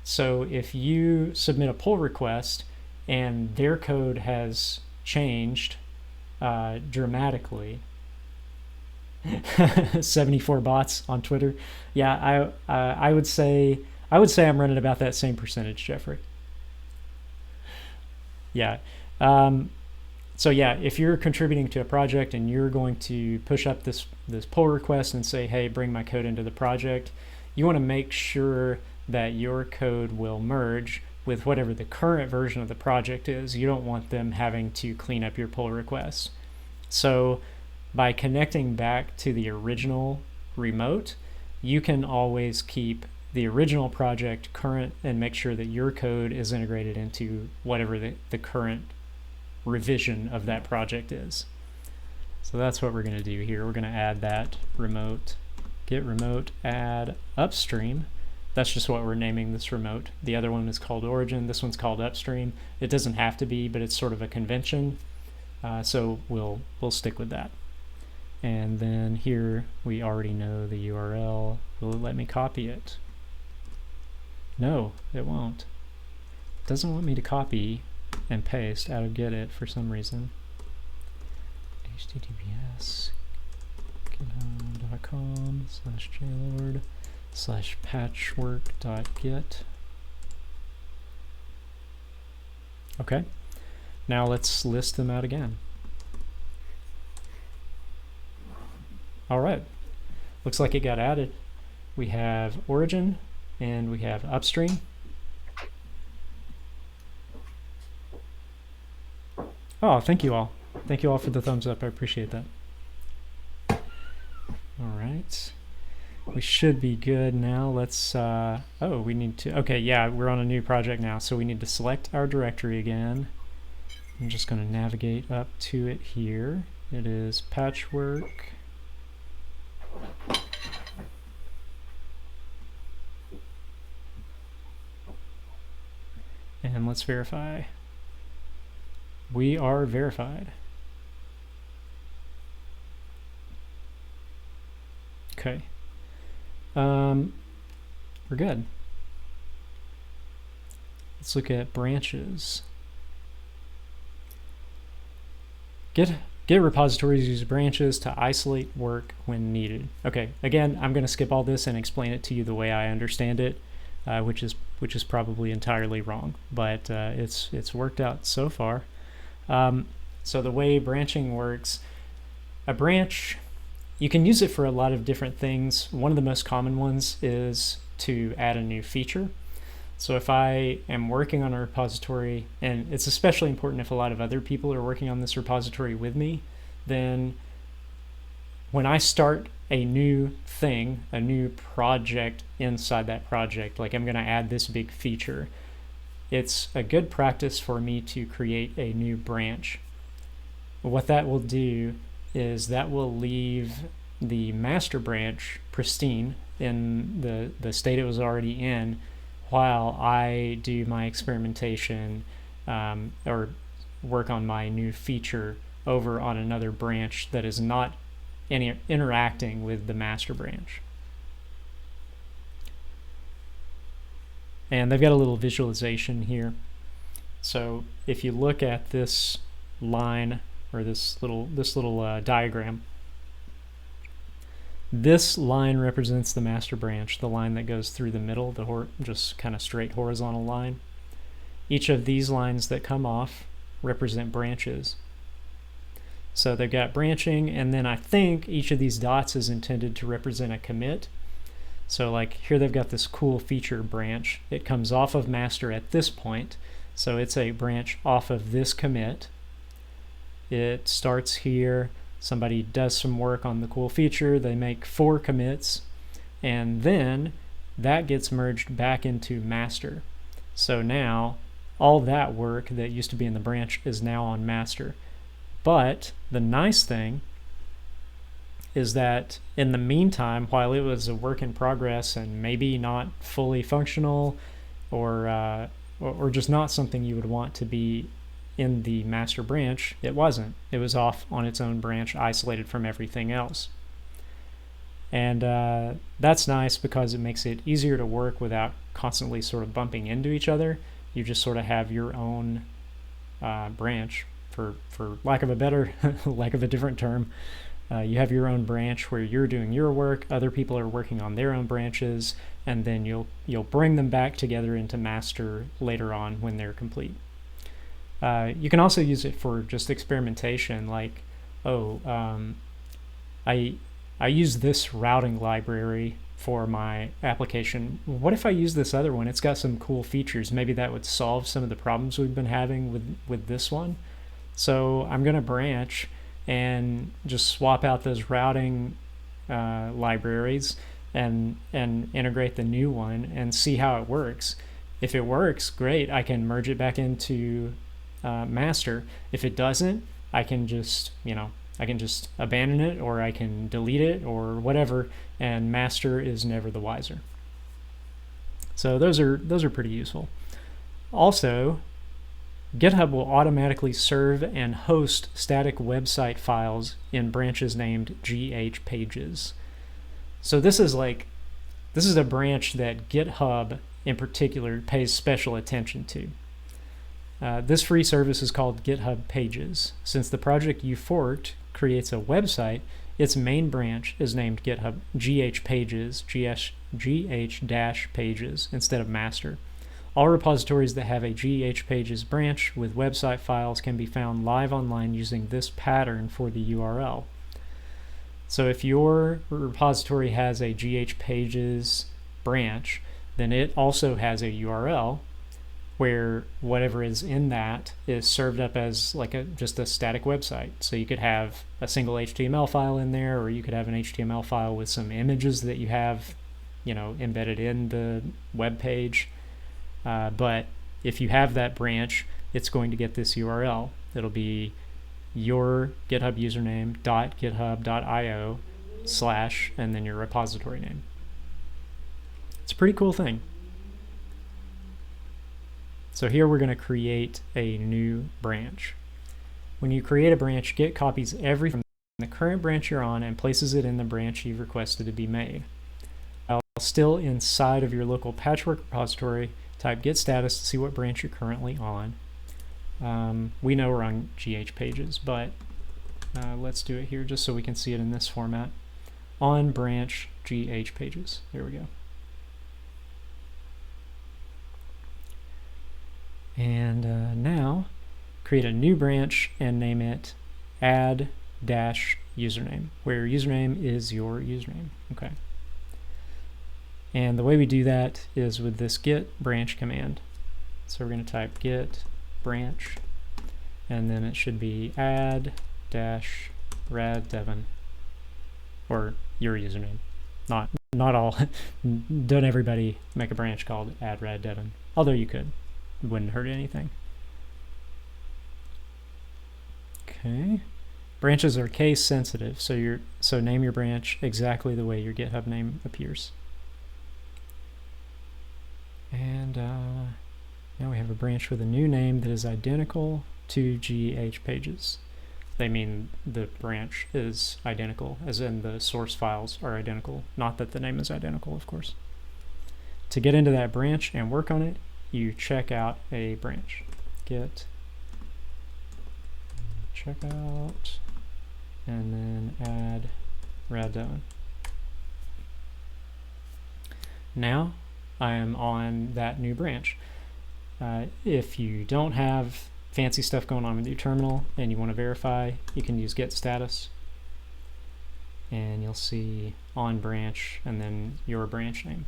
Speaker 1: So if you submit a pull request and their code has changed dramatically, 74 bots on Twitter. Yeah, I would say I'm running about that same percentage, Jeffrey. Yeah. So yeah, if you're contributing to a project and you're going to push up this pull request and say, hey, bring my code into the project, you want to make sure that your code will merge with whatever the current version of the project is. You don't want them having to clean up your pull request. So by connecting back to the original remote, you can always keep the original project current and make sure that your code is integrated into whatever the current revision of that project is. So that's what we're going to do here. We're going to add that remote, git remote add upstream. That's just what we're naming this remote. The other one is called origin. This one's called upstream. It doesn't have to be, but it's sort of a convention. So we'll stick with that. And then here we already know the URL. Will it let me copy it? No, it won't. It doesn't want me to copy and paste out of Git for some reason. https github.com/jailord/patchwork.git. Okay, now let's list them out again. All right, looks like it got added. We have origin and we have upstream. Oh, thank you all. Thank you all for the thumbs up. I appreciate that. All right. We should be good now. Let's, we need to, okay, yeah, we're on a new project now, so we need to select our directory again. I'm just going to navigate up to it here. It is patchwork. And let's verify. We are verified. Okay. We're good. Let's look at branches. Git repositories use branches to isolate work when needed. Okay, again, I'm going to skip all this and explain it to you the way I understand it, which is probably entirely wrong, but it's worked out so far. So the way branching works, a branch, you can use it for a lot of different things. One of the most common ones is to add a new feature. So if I am working on a repository, and it's especially important if a lot of other people are working on this repository with me, then when I start a new thing, a new project inside that project, like I'm going to add this big feature, it's a good practice for me to create a new branch. What that will do is that will leave the master branch pristine in the state it was already in, while I do my experimentation or work on my new feature over on another branch that is not interacting with the master branch. And they've got a little visualization here. So if you look at this line or this little diagram, this line represents the master branch, the line that goes through the middle, the just kind of straight horizontal line. Each of these lines that come off represent branches. So they've got branching, and then I think each of these dots is intended to represent a commit. So like here they've got this cool feature branch. It comes off of master at this point, so it's a branch off of this commit. It starts here. Somebody does some work on the cool feature, they make 4 commits, and then that gets merged back into master. So now all that work that used to be in the branch is now on master. But the nice thing is that in the meantime, while it was a work in progress and maybe not fully functional or just not something you would want to be in the master branch, it wasn't. It was off on its own branch, isolated from everything else. And that's nice because it makes it easier to work without constantly sort of bumping into each other. You just sort of have your own branch, for lack of a better, lack of a different term. You have your own branch where you're doing your work, other people are working on their own branches, and then you'll bring them back together into master later on when they're complete. You can also use it for just experimentation, like, I use this routing library for my application. What if I use this other one? It's got some cool features. Maybe that would solve some of the problems we've been having with this one. So I'm going to branch and just swap out those routing libraries and integrate the new one and see how it works. If it works, great. I can merge it back into master. If it doesn't, I can just abandon it, or I can delete it, or whatever, and master is never the wiser. So those are pretty useful. Also, GitHub will automatically serve and host static website files in branches named GH pages. So this is a branch that GitHub in particular pays special attention to. This free service is called GitHub Pages. Since the project you forked creates a website, its main branch is named GitHub GH Pages, GH-Pages instead of master. All repositories that have a GH Pages branch with website files can be found live online using this pattern for the URL. So if your repository has a GH Pages branch, then it also has a URL. where whatever is in that is served up as like just a static website. So you could have a single HTML file in there, or you could have an HTML file with some images that you have, embedded in the web page. But if you have that branch, it's going to get this URL. It'll be your GitHub username .github.io / and then your repository name. It's a pretty cool thing. So here we're going to create a new branch. When you create a branch, Git copies everything from the current branch you're on and places it in the branch you've requested to be made. While still inside of your local patchwork repository, type git status to see what branch you're currently on. We know we're on GH pages, but let's do it here just so we can see it in this format. On branch GH pages. There we go. And now create a new branch and name it add-username, where your username is your username. Okay. And the way we do that is with this git branch command. So we're going to type git branch, and then it should be add-raddevin, or your username. Not all. Don't everybody make a branch called add-raddevin, although you could. It wouldn't hurt anything. Okay. Branches are case sensitive, so name your branch exactly the way your GitHub name appears. And now we have a branch with a new name that is identical to GH pages. They mean the branch is identical, as in the source files are identical, not that the name is identical, of course. To get into that branch and work on it, you check out a branch. Git checkout, and then add raddevin. Now I am on that new branch. If you don't have fancy stuff going on with your terminal and you want to verify, you can use git status, and you'll see on branch and then your branch name.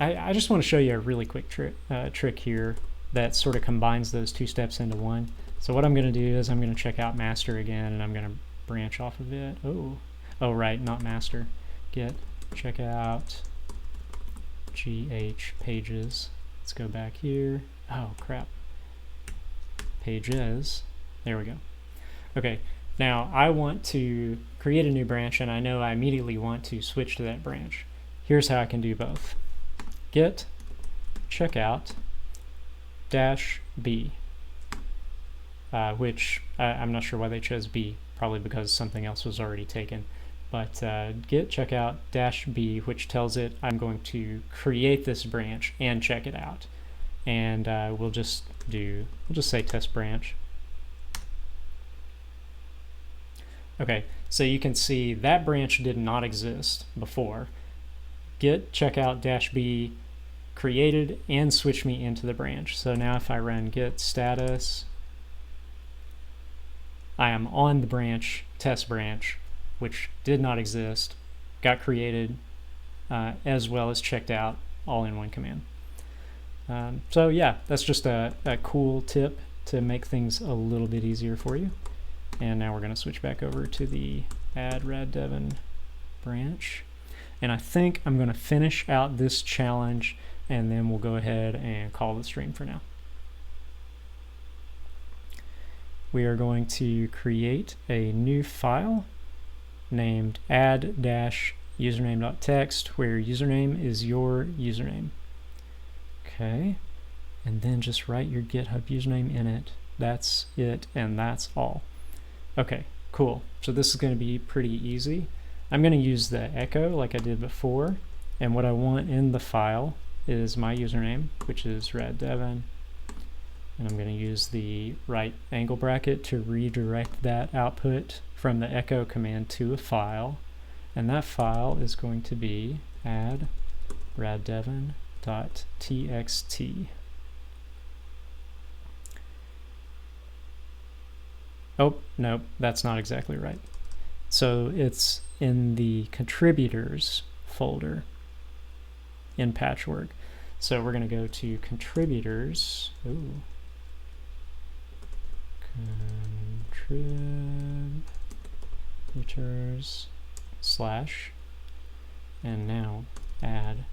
Speaker 1: I just want to show you a really quick trick here that sort of combines those two steps into one. So what I'm going to do is I'm going to check out master again, and I'm going to branch off of it. Oh right, not master. Git checkout GH pages. Let's go back here. Oh crap. Pages. There we go. Okay, now I want to create a new branch, and I know I immediately want to switch to that branch. Here's how I can do both. Git checkout -b, which I'm not sure why they chose B, probably because something else was already taken. But git checkout -b, which tells it I'm going to create this branch and check it out. And we'll just say test branch. Okay, so you can see that branch did not exist before. Git checkout -b created and switched me into the branch. So now if I run git status, I am on the branch, test branch, which did not exist, got created, as well as checked out, all in one command. So yeah, that's just a cool tip to make things a little bit easier for you. And now we're going to switch back over to the add raddevin branch. And I think I'm going to finish out this challenge, and then we'll go ahead and call the stream for now. We are going to create a new file named add-username.txt, where username is your username. Okay, and then just write your GitHub username in it. That's it, and that's all. Okay, cool. So this is going to be pretty easy. I'm going to use the echo like I did before, and what I want in the file is my username, which is raddevin, and I'm going to use the right angle bracket to redirect that output from the echo command to a file, and that file is going to be add raddevin.txt. Oh, no, that's not exactly right. So it's in the contributors folder. in Patchwork. So we're going to go to contributors. Ooh. Contributors slash, and now add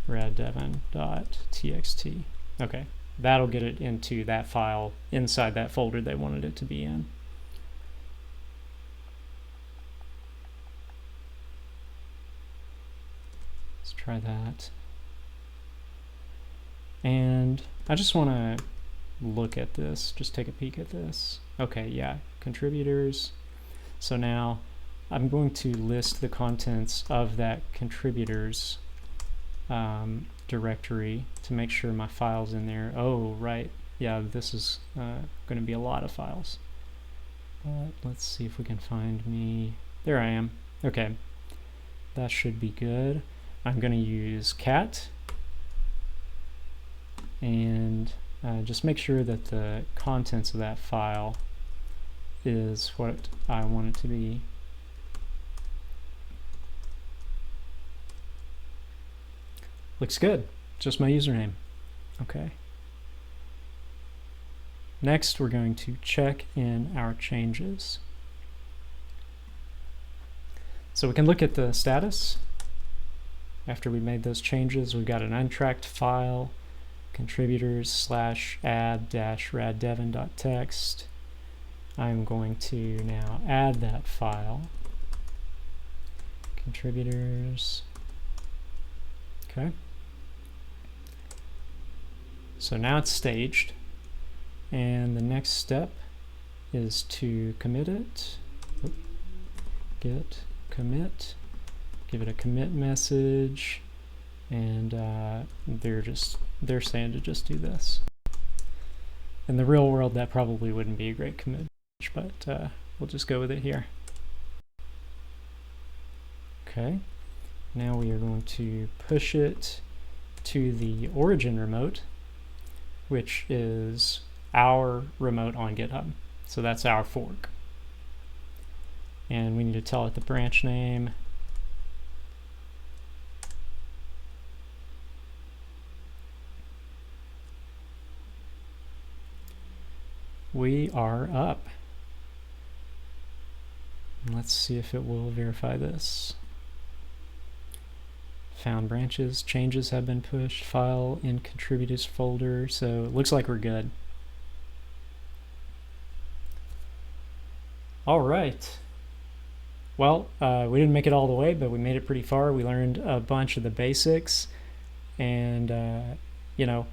Speaker 1: raddevin.txt. Okay, that'll get it into that file inside that folder they wanted it to be in. Let's try that. And I just want to look at this, just take a peek at this. Okay, yeah, contributors. So now I'm going to list the contents of that contributors directory to make sure my file's in there. Oh, right. Yeah, this is going to be a lot of files. But let's see if we can find me. There I am. Okay, that should be good. I'm going to use cat and just make sure that the contents of that file is what I want it to be. Looks good. Just my username. Okay. Next, we're going to check in our changes. So we can look at the status. After we made those changes, we've got an untracked file, contributors slash add dash raddevin.txt. I'm going to now add that file. Contributors. Okay. So now it's staged. And the next step is to commit it. Git commit. Give it a commit message. And they're saying to just do this. In the real world, that probably wouldn't be a great commit, but we'll just go with it here. Okay, now we are going to push it to the origin remote, which is our remote on GitHub. So that's our fork. And we need to tell it the branch name. We are up. Let's see if it will verify this. Found branches, changes have been pushed, file in contributors folder, so it looks like we're good. All right. Well, we didn't make it all the way, but we made it pretty far. We learned a bunch of the basics, and you know,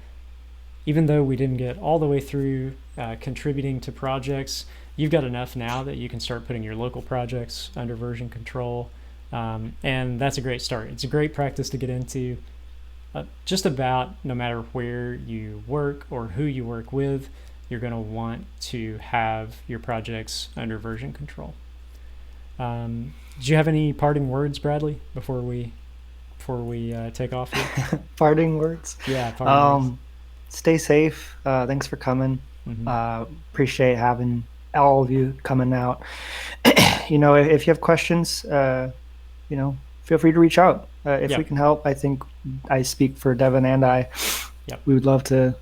Speaker 1: even though we didn't get all the way through contributing to projects, you've got enough now that you can start putting your local projects under version control. And that's a great start. It's a great practice to get into. Just about no matter where you work or who you work with, you're going to want to have your projects under version control. Did you have any parting words, Bradley, before we take off here?
Speaker 2: Parting words?
Speaker 1: Yeah, parting words.
Speaker 2: Stay safe. Thanks for coming. Appreciate having all of you coming out. You know, if you have questions, you know, feel free to reach out. If we can help, I think I speak for Devin and I.
Speaker 1: Yep.
Speaker 2: We would love to